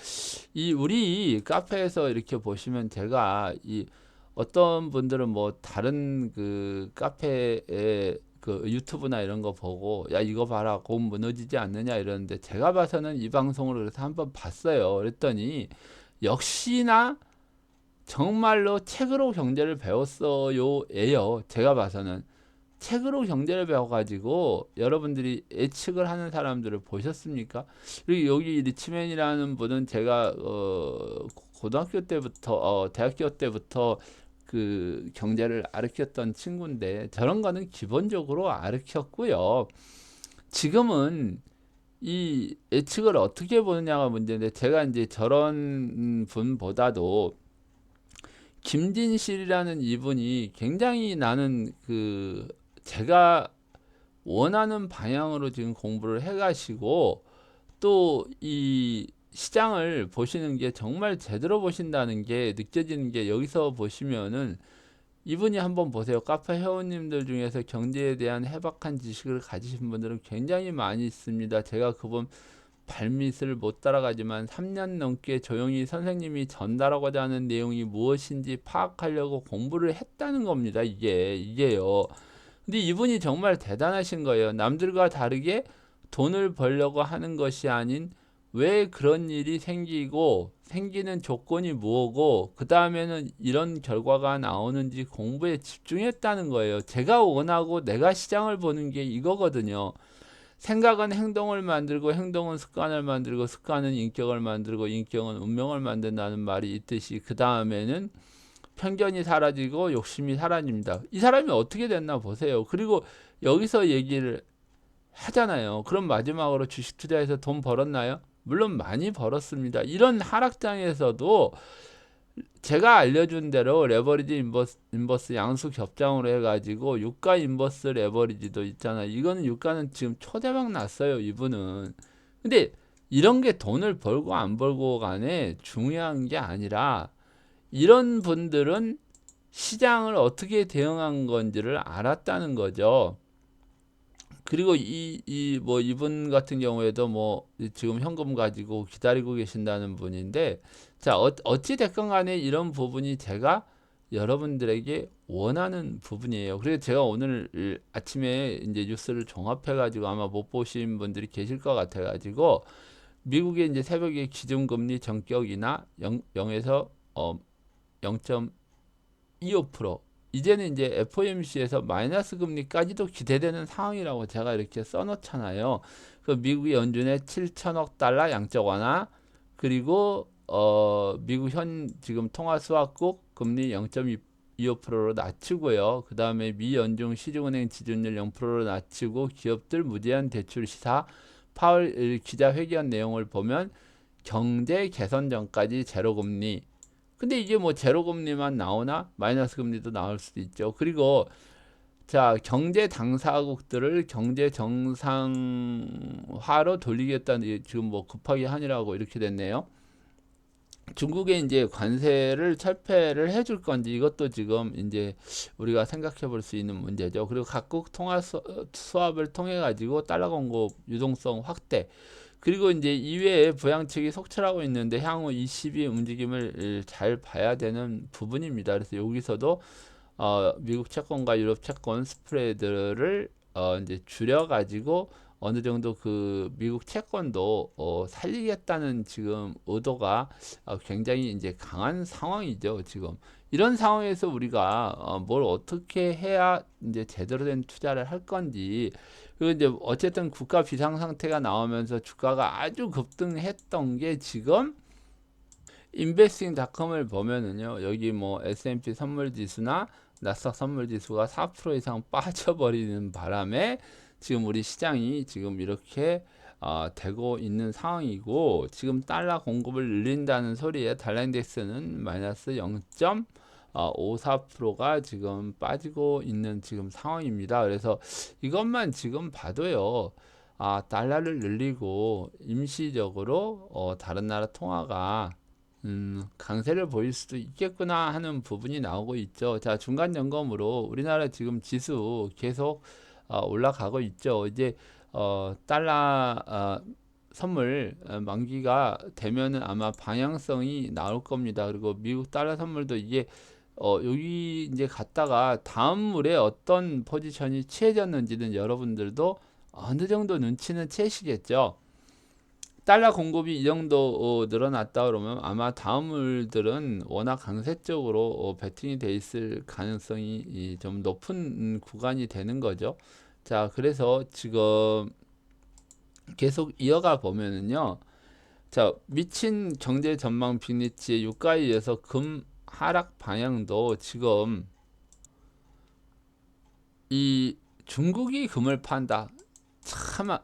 이 우리 카페에서 이렇게 보시면, 제가 이 어떤 분들은 뭐 다른 그 카페에 그 유튜브나 이런 거 보고 야 이거 봐라 곧 무너지지 않느냐 이러는데, 제가 봐서는 이 방송을 그래서 한번 봤어요. 그랬더니 역시나 정말로 책으로 경제를 배웠어요 예요. 제가 봐서는 책으로 경제를 배워가지고 여러분들이 예측을 하는 사람들을 보셨습니까? 그리고 여기 리치맨이라는 분은 제가 고등학교 때부터 대학교 때부터 그 경제를 가르쳤던 친구인데, 저런 거는 기본적으로 가르쳤고요. 지금은 이 예측을 어떻게 보느냐가 문제인데, 제가 이제 저런 분보다도 김진실이라는 이분이 굉장히 나는 그 제가 원하는 방향으로 지금 공부를 해가시고 또 이 시장을 보시는 게 정말 제대로 보신다는 게 느껴지는 게, 여기서 보시면은 이분이 한번 보세요. 카페 회원님들 중에서 경제에 대한 해박한 지식을 가지신 분들은 굉장히 많이 있습니다. 제가 그분 발밑을 못 따라가지만 3년 넘게 조용히 선생님이 전달하고자 하는 내용이 무엇인지 파악하려고 공부를 했다는 겁니다. 이게요. 근데 이분이 정말 대단하신 거예요. 남들과 다르게 돈을 벌려고 하는 것이 아닌, 왜 그런 일이 생기고 생기는 조건이 뭐고 그 다음에는 이런 결과가 나오는지 공부에 집중했다는 거예요. 제가 원하고 내가 시장을 보는 게 이거거든요. 생각은 행동을 만들고, 행동은 습관을 만들고, 습관은 인격을 만들고, 인격은 운명을 만든다는 말이 있듯이, 그 다음에는 편견이 사라지고 욕심이 사라집니다. 이 사람이 어떻게 됐나 보세요. 그리고 여기서 얘기를 하잖아요. 그럼 마지막으로 주식 투자해서 돈 벌었나요? 물론 많이 벌었습니다. 이런 하락장에서도 제가 알려준 대로 레버리지 인버스 양수 겹장으로 해가지고 유가 인버스 레버리지도 있잖아요. 이거는 유가는 지금 초대박 났어요, 이분은. 근데 이런 게 돈을 벌고 안 벌고 간에 중요한 게 아니라, 이런 분들은 시장을 어떻게 대응한 건지를 알았다는 거죠. 그리고 뭐 이분 같은 경우에도 뭐 지금 현금 가지고 기다리고 계신다는 분인데, 자, 어찌 됐건 간에 이런 부분이 제가 여러분들에게 원하는 부분이에요. 그래서 제가 오늘 아침에 이제 뉴스를 종합해 가지고 아마 못 보신 분들이 계실 것 같아 가지고, 미국의 이제 새벽에 기준금리 전격이나 0에서 0.25%, 이제는 이제 FOMC에서 마이너스 금리까지도 기대되는 상황이라고 제가 이렇게 써놓잖아요. 그 미국의 연준의 7천억 달러 양적 완화, 그리고 미국 현 지금 통화 수합국 금리 0.25%로 낮추고요. 그 다음에 미 연중 시중은행 지준율 0%로 낮추고, 기업들 무제한 대출 시사, 파월 기자회견 내용을 보면 경제 개선 전까지 제로 금리. 근데 이게 뭐 제로 금리만 나오나 마이너스 금리도 나올 수도 있죠. 그리고 자, 경제 당사국들을 경제 정상화로 돌리겠다는, 지금 뭐 급하게 하니라고 이렇게 됐네요. 중국에 이제 관세를 철폐를 해줄 건지, 이것도 지금 이제 우리가 생각해 볼 수 있는 문제죠. 그리고 각국 통화 수합을 통해 가지고 달러 공급 유동성 확대, 그리고 이제 이외에 부양책이 속출하고 있는데 향후 20이 움직임을 잘 봐야 되는 부분입니다. 그래서 여기서도 미국 채권과 유럽 채권 스프레드를 이제 줄여가지고 어느 정도 그 미국 채권도 살리겠다는 지금 의도가 굉장히 이제 강한 상황이죠. 지금 이런 상황에서 우리가 뭘 어떻게 해야 이제 제대로 된 투자를 할 건지, 그리고 이제 어쨌든 국가 비상 상태가 나오면서 주가가 아주 급등했던 게 지금 investing.com을 보면은요, 여기 뭐 S&P 선물 지수나 나스닥 선물 지수가 4% 이상 빠져버리는 바람에 지금 우리 시장이 지금 이렇게 되고 있는 상황이고, 지금 달러 공급을 늘린다는 소리에 달러 인덱스는 마이너스 0.54%가 지금 빠지고 있는 지금 상황입니다. 그래서 이것만 지금 봐도요, 달러를 늘리고 임시적으로 다른 나라 통화가 강세를 보일 수도 있겠구나 하는 부분이 나오고 있죠. 자, 중간 점검으로 우리나라 지금 지수 계속 올라가고 있죠. 이제 달러 선물 만기가 되면은 아마 방향성이 나올 겁니다. 그리고 미국 달러 선물도 이게 여기 이제 갔다가 다음 물에 어떤 포지션이 취해졌는지는 여러분들도 어느 정도 눈치는 채시겠죠. 달러 공급이 이 정도 늘어났다 그러면 아마 다음 물들은 워낙 강세 쪽으로 베팅이 돼 있을 가능성이 좀 높은 구간이 되는 거죠. 자, 그래서 지금 계속 이어가 보면은요, 자, 미친 경제 전망 빅리치의 유가에 의해서 금 하락 방향도 지금 이 중국이 금을 판다. 참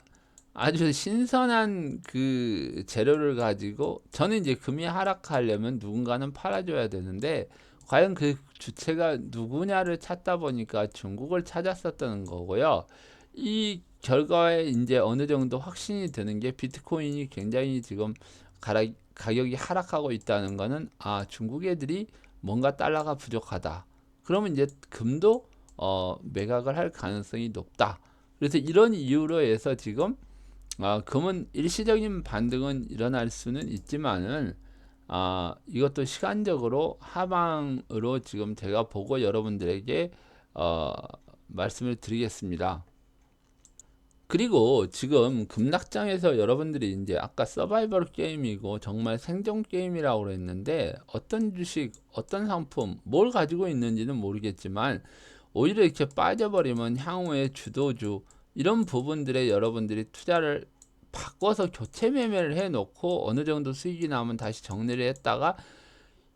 아주 신선한 그 재료를 가지고, 저는 이제 금이 하락하려면 누군가는 팔아줘야 되는데 과연 그 주체가 누구냐를 찾다 보니까 중국을 찾았었던 거고요. 이 결과에 이제 어느 정도 확신이 드는 게 비트코인이 굉장히 지금 가격이 하락하고 있다는 거는, 중국 애들이 뭔가 달러가 부족하다. 그러면 이제 금도 매각을 할 가능성이 높다. 그래서 이런 이유로 해서 지금 금은 일시적인 반등은 일어날 수는 있지만은 이것도 시간적으로 하방으로 지금 제가 보고 여러분들에게 말씀을 드리겠습니다. 그리고 지금 급락장에서 여러분들이 이제 아까 서바이벌 게임이고 정말 생존 게임이라고 그랬는데, 어떤 주식, 어떤 상품, 뭘 가지고 있는지는 모르겠지만 오히려 이렇게 빠져버리면 향후에 주도주 이런 부분들에 여러분들이 투자를 바꿔서 교체 매매를 해놓고 어느 정도 수익이 나면 다시 정리를 했다가,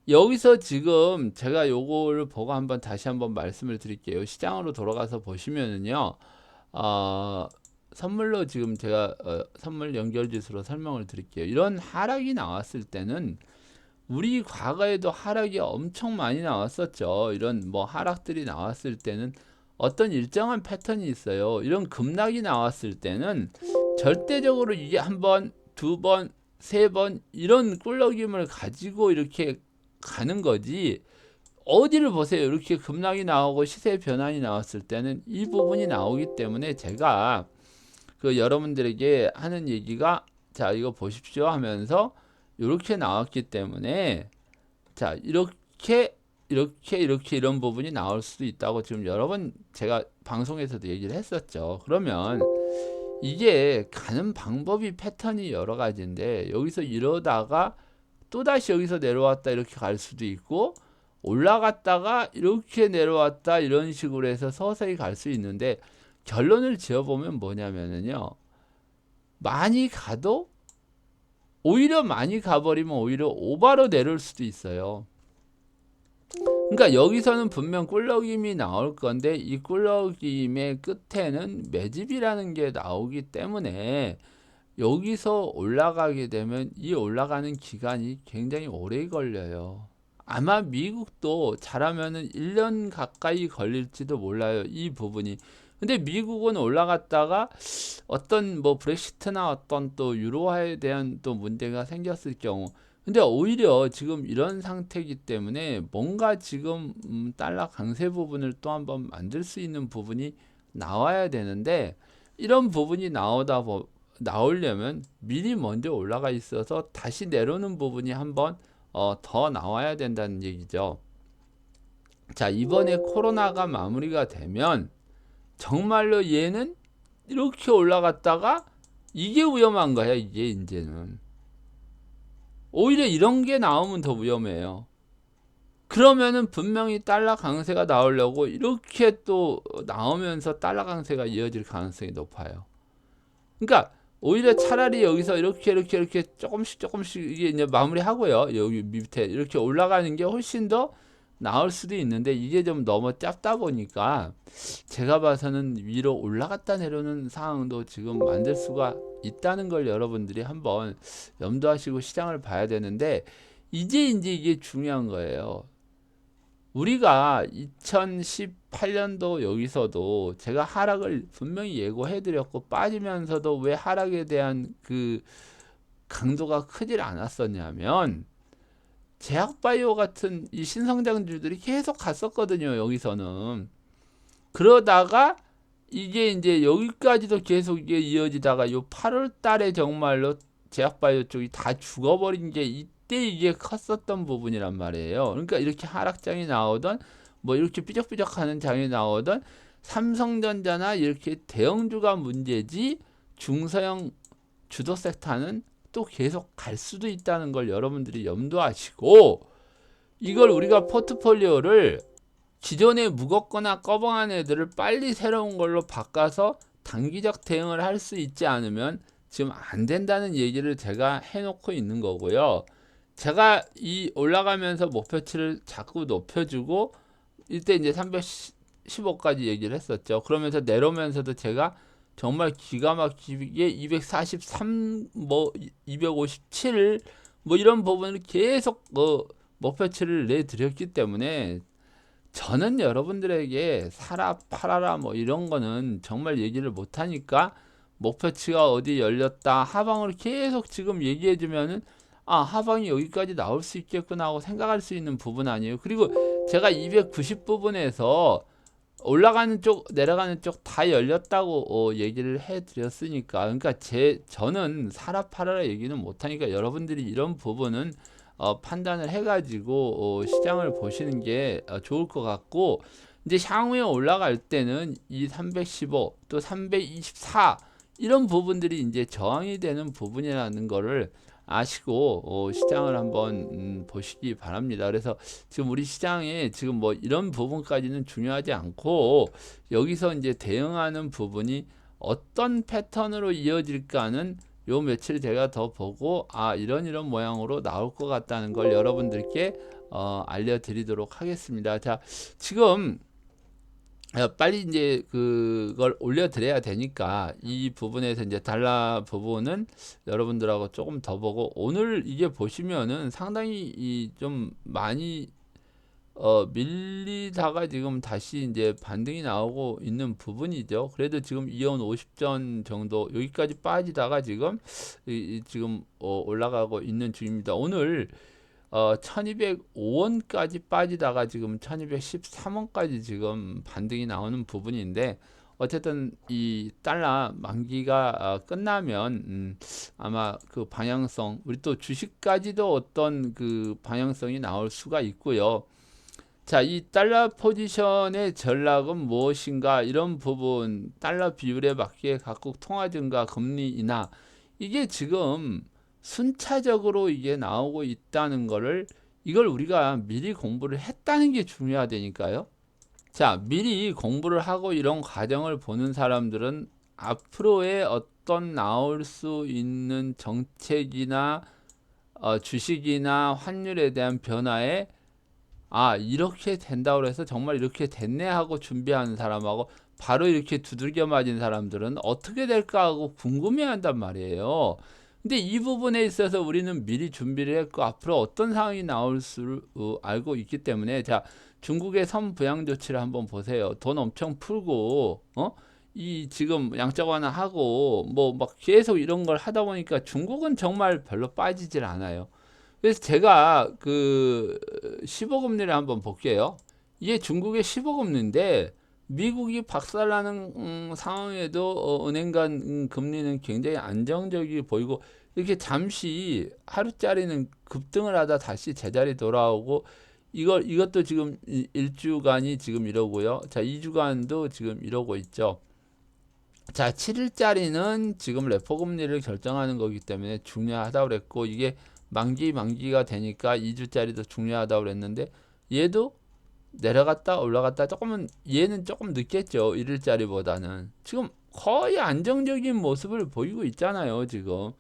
여기서 지금 제가 요거를 보고 다시 한번 말씀을 드릴게요. 시장으로 돌아가서 보시면은요, 선물로 지금 제가 선물 연결 지수로 설명을 드릴게요. 이런 하락이 나왔을 때는 우리 과거에도 하락이 엄청 많이 나왔었죠. 이런 뭐 하락들이 나왔을 때는 어떤 일정한 패턴이 있어요. 이런 급락이 나왔을 때는 절대적으로 이게 한 번, 두 번, 세 번 이런 꿀럭임을 가지고 이렇게 가는 거지. 어디를 보세요. 이렇게 급락이 나오고 시세 변환이 나왔을 때는 이 부분이 나오기 때문에 제가 그 여러분들에게 하는 얘기가, 자, 이거 보십시오 하면서 이렇게 나왔기 때문에, 자, 이렇게 이런 부분이 나올 수도 있다고 지금 여러 번 제가 방송에서도 얘기를 했었죠. 그러면 이게 가는 방법이 패턴이 여러 가지인데, 여기서 이러다가 또다시 여기서 내려왔다 이렇게 갈 수도 있고, 올라갔다가 이렇게 내려왔다 이런 식으로 해서 서서히 갈 수 있는데, 결론을 지어보면 뭐냐면은요, 많이 가도 오히려 많이 가버리면 오히려 오바로 내려올 수도 있어요. 그러니까 여기서는 분명 꿀럭임이 나올 건데, 이 꿀럭임의 끝에는 매집이라는 게 나오기 때문에 여기서 올라가게 되면 이 올라가는 기간이 굉장히 오래 걸려요. 아마 미국도 잘하면은 1년 가까이 걸릴지도 몰라요, 이 부분이. 근데 미국은 올라갔다가 어떤 뭐 브렉시트나 어떤 또 유로화에 대한 또 문제가 생겼을 경우, 근데 오히려 지금 이런 상태이기 때문에 뭔가 지금 달러 강세 부분을 또 한번 만들 수 있는 부분이 나와야 되는데, 이런 부분이 나오려면 미리 먼저 올라가 있어서 다시 내려오는 부분이 한번 더 나와야 된다는 얘기죠. 자, 이번에 코로나가 마무리가 되면 정말로 얘는 이렇게 올라갔다가 이게 위험한 거야. 이게 이제는 오히려 이런 게 나오면 더 위험해요. 그러면은 분명히 달러 강세가 나오려고 이렇게 또 나오면서 달러 강세가 이어질 가능성이 높아요. 그러니까 오히려 차라리 여기서 이렇게 조금씩 이게 이제 마무리하고요. 여기 밑에 이렇게 올라가는 게 훨씬 더 나을 수도 있는데 이게 좀 너무 짧다 보니까 제가 봐서는 위로 올라갔다 내려오는 상황도 지금 만들 수가 있다는 걸 여러분들이 한번 염두하시고 시장을 봐야 되는데 이제 이게 중요한 거예요. 우리가 2018년도 여기서도 제가 하락을 분명히 예고해 드렸고 빠지면서도 왜 하락에 대한 그 강도가 크질 않았었냐면 제약바이오 같은 이 신성장주들이 계속 갔었거든요. 여기서는. 그러다가 이게 이제 여기까지도 계속 이게 이어지다가 요 8월 달에 정말로 제약바이오 쪽이 다 죽어버린 게 이때 이게 컸었던 부분이란 말이에요. 그러니까 이렇게 하락장이 나오던 뭐 이렇게 삐적삐적하는 장이 나오던 삼성전자나 이렇게 대형주가 문제지 중소형 주도 섹터는 또 계속 갈 수도 있다는 걸 여러분들이 염두하시고 이걸 우리가 포트폴리오를 기존에 무겁거나 꺼벙한 애들을 빨리 새로운 걸로 바꿔서 단기적 대응을 할 수 있지 않으면 지금 안 된다는 얘기를 제가 해놓고 있는 거고요. 제가 이 올라가면서 목표치를 자꾸 높여주고 이때 이제 315까지 얘기를 했었죠. 그러면서 내려오면서도 제가 정말 기가 막히게 243, 뭐 257, 뭐 이런 부분을 계속 목표치를 내드렸기 때문에 저는 여러분들에게 사라 팔아라 뭐 이런 거는 정말 얘기를 못하니까 목표치가 어디 열렸다 하방을 계속 지금 얘기해 주면은 아 하방이 여기까지 나올 수 있겠구나 하고 생각할 수 있는 부분 아니에요. 그리고 제가 290 부분에서 올라가는 쪽 내려가는 쪽 다 열렸다고 얘기를 해 드렸으니까 그러니까 저는 사라 팔아라 얘기는 못하니까 여러분들이 이런 부분은 판단을 해가지고 시장을 보시는 게 좋을 것 같고 이제 향후에 올라갈 때는 이 315 또 324 이런 부분들이 이제 저항이 되는 부분이라는 거를 아시고 시장을 한번 보시기 바랍니다. 그래서 지금 우리 시장에 지금 뭐 이런 부분까지는 중요하지 않고 여기서 이제 대응하는 부분이 어떤 패턴으로 이어질까는 요 며칠 제가 더 보고 아 이런 모양으로 나올 것 같다는 걸 여러분들께 알려드리도록 하겠습니다. 자 지금 빨리 이제 그걸 올려드려야 되니까 이 부분에서 이제 달러 부분은 여러분들하고 조금 더 보고 오늘 이게 보시면은 상당히 좀 많이 밀리다가 지금 다시 이제 반등이 나오고 있는 부분이죠. 그래도 지금 이온 50전 정도 여기까지 빠지다가 지금 지금 올라가고 있는 중입니다. 오늘 1205원까지 빠지다가 지금 1213원까지 지금 반등이 나오는 부분인데 어쨌든 이 달러 만기가 끝나면 아마 그 방향성 우리 또 주식까지도 어떤 그 방향성이 나올 수가 있고요. 자, 이 달러 포지션의 전략은 무엇인가? 이런 부분, 달러 비율에 맞게 각국 통화 증가 금리 인하 이게 지금 순차적으로 이게 나오고 있다는 거를 이걸 우리가 미리 공부를 했다는 게 중요하다니까요. 자, 미리 공부를 하고 이런 과정을 보는 사람들은 앞으로의 어떤 나올 수 있는 정책이나 주식이나 환율에 대한 변화에 아 이렇게 된다고 해서 정말 이렇게 됐네 하고 준비하는 사람하고 바로 이렇게 두들겨 맞은 사람들은 어떻게 될까 하고 궁금해한단 말이에요. 근데 이 부분에 있어서 우리는 미리 준비를 했고 앞으로 어떤 상황이 나올 수 알고 있기 때문에 자 중국의 선부양 조치를 한번 보세요. 돈 엄청 풀고 이 지금 양적 완화하고 뭐 막 계속 이런 걸 하다 보니까 중국은 정말 별로 빠지질 않아요. 그래서 제가 그 15금리를 한번 볼게요. 이게 중국의 15금리인데 미국이 박살나는 상황에도 은행 간 금리는 굉장히 안정적이 보이고 이렇게 잠시 하루짜리는 급등을 하다 다시 제자리 돌아오고 이것도 지금 1주간이 지금 이러고요. 자, 2주간도 지금 이러고 있죠. 자, 7일짜리는 지금 레포 금리를 결정하는 거기 때문에 중요하다고 그랬고 이게 만기가 되니까 2주짜리도 중요하다고 그랬는데 얘도 내려갔다 올라갔다 조금은 얘는 조금 늦겠죠. 1일짜리보다는 지금 거의 안정적인 모습을 보이고 있잖아요, 지금.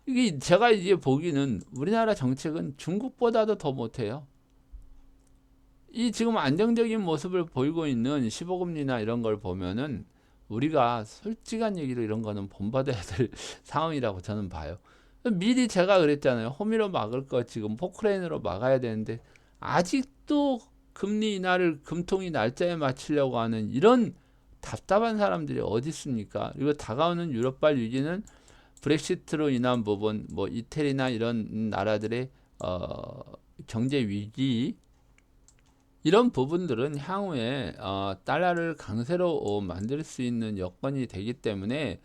이게 제가 이제 보기는 우리나라 정책은 중국보다도 더 못해요. 이 지금 안정적인 모습을 보이고 있는 15금리나 이런 걸 보면은 우리가 솔직한 얘기로 이런 거는 본받아야 될 상황이라고 저는 봐요. 미리 제가 그랬잖아요. 호미로 막을 거 지금 포크레인으로 막아야 되는데 아직도 금리 인하를 금통위 날짜에 맞추려고 하는 이런 답답한 사람들이 어디 있습니까? 그리고 다가오는 유럽발 위기는 브렉시트로 인한 부분, 뭐 이태리나 이런 나라들의 경제 위기 이런 부분들은 향후에 달러를 강세로 만들 수 있는 여건이 되기 때문에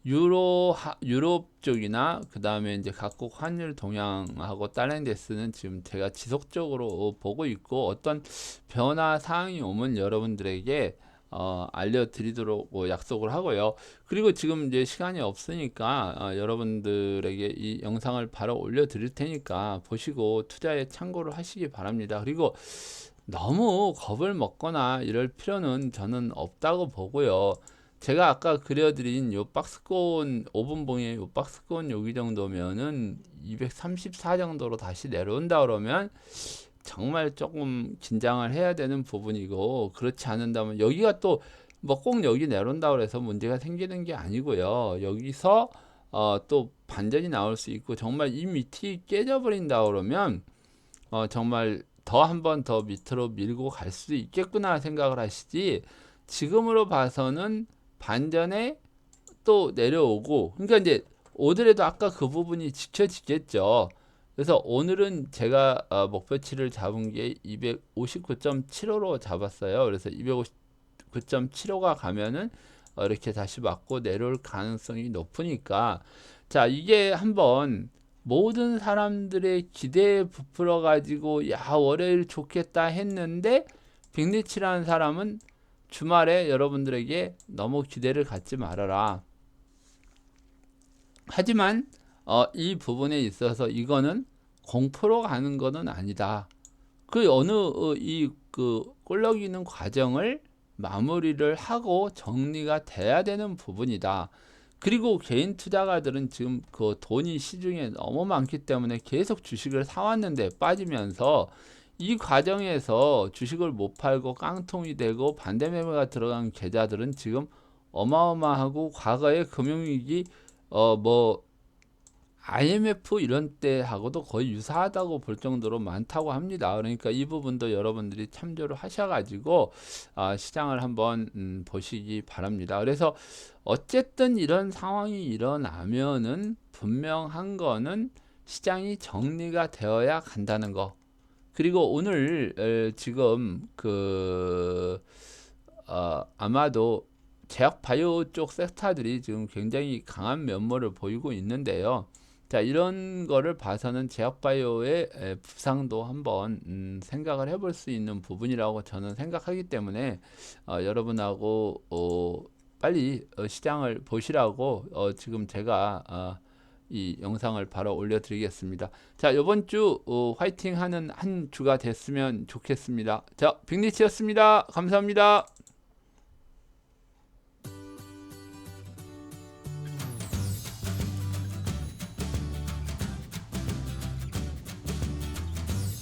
유럽 쪽이나 그 다음에 이제 각국 환율 동향하고 달러 인덱스는 지금 제가 지속적으로 보고 있고 어떤 변화 사항이 오면 여러분들에게 알려드리도록 약속을 하고요. 그리고 지금 이제 시간이 없으니까 여러분들에게 이 영상을 바로 올려드릴 테니까 보시고 투자에 참고를 하시기 바랍니다. 그리고 너무 겁을 먹거나 이럴 필요는 저는 없다고 보고요. 제가 아까 그려드린 요 박스권 5분봉의 요 박스권 여기 정도면은 234 정도로 다시 내려온다 그러면 정말 조금 긴장을 해야 되는 부분이고, 그렇지 않는다면 여기가 또 뭐 꼭 여기 내려온다 그래서 문제가 생기는 게 아니고요. 여기서 또 반전이 나올 수 있고 정말 이 밑이 깨져버린다 그러면 정말 더 한 번 더 밑으로 밀고 갈 수도 있겠구나 생각을 하시지, 지금으로 봐서는 반전에 또 내려오고, 그러니까 이제 오더라도 아까 그 부분이 지켜지겠죠. 그래서 오늘은 제가 목표치를 잡은 게 259.75로 잡았어요. 그래서 259.75가 가면은 이렇게 다시 맞고 내려올 가능성이 높으니까, 자, 이게 한번 모든 사람들의 기대에 부풀어 가지고 야 월요일 좋겠다 했는데 빅리치라는 사람은 주말에 여러분들에게 너무 기대를 갖지 말아라. 하지만 이 부분에 있어서 이거는 공포로 가는 거는 아니다. 그 어느 이 그 꼴러기는 과정을 마무리를 하고 정리가 돼야 되는 부분이다. 그리고 개인 투자가들은 지금 그 돈이 시중에 너무 많기 때문에 계속 주식을 사왔는데 빠지면서 이 과정에서 주식을 못 팔고 깡통이 되고 반대 매매가 들어간 계좌들은 지금 어마어마하고, 과거의 금융위기 뭐 IMF 이런 때하고도 거의 유사하다고 볼 정도로 많다고 합니다. 그러니까 이 부분도 여러분들이 참조를 하셔가지고 시장을 한번 보시기 바랍니다. 그래서 어쨌든 이런 상황이 일어나면은 분명한 거는 시장이 정리가 되어야 간다는 거. 그리고 오늘 지금 아마도 제약 바이오 쪽 섹터들이 지금 굉장히 강한 면모를 보이고 있는데요. 자, 이런 거를 봐서는 제약바이오의 부상도 한번 생각을 해볼 수 있는 부분이라고 저는 생각하기 때문에 여러분하고 빨리 시장을 보시라고 지금 제가 이 영상을 바로 올려드리겠습니다. 자, 이번 주 화이팅 하는 한 주가 됐으면 좋겠습니다. 자, 빅리치였습니다. 감사합니다.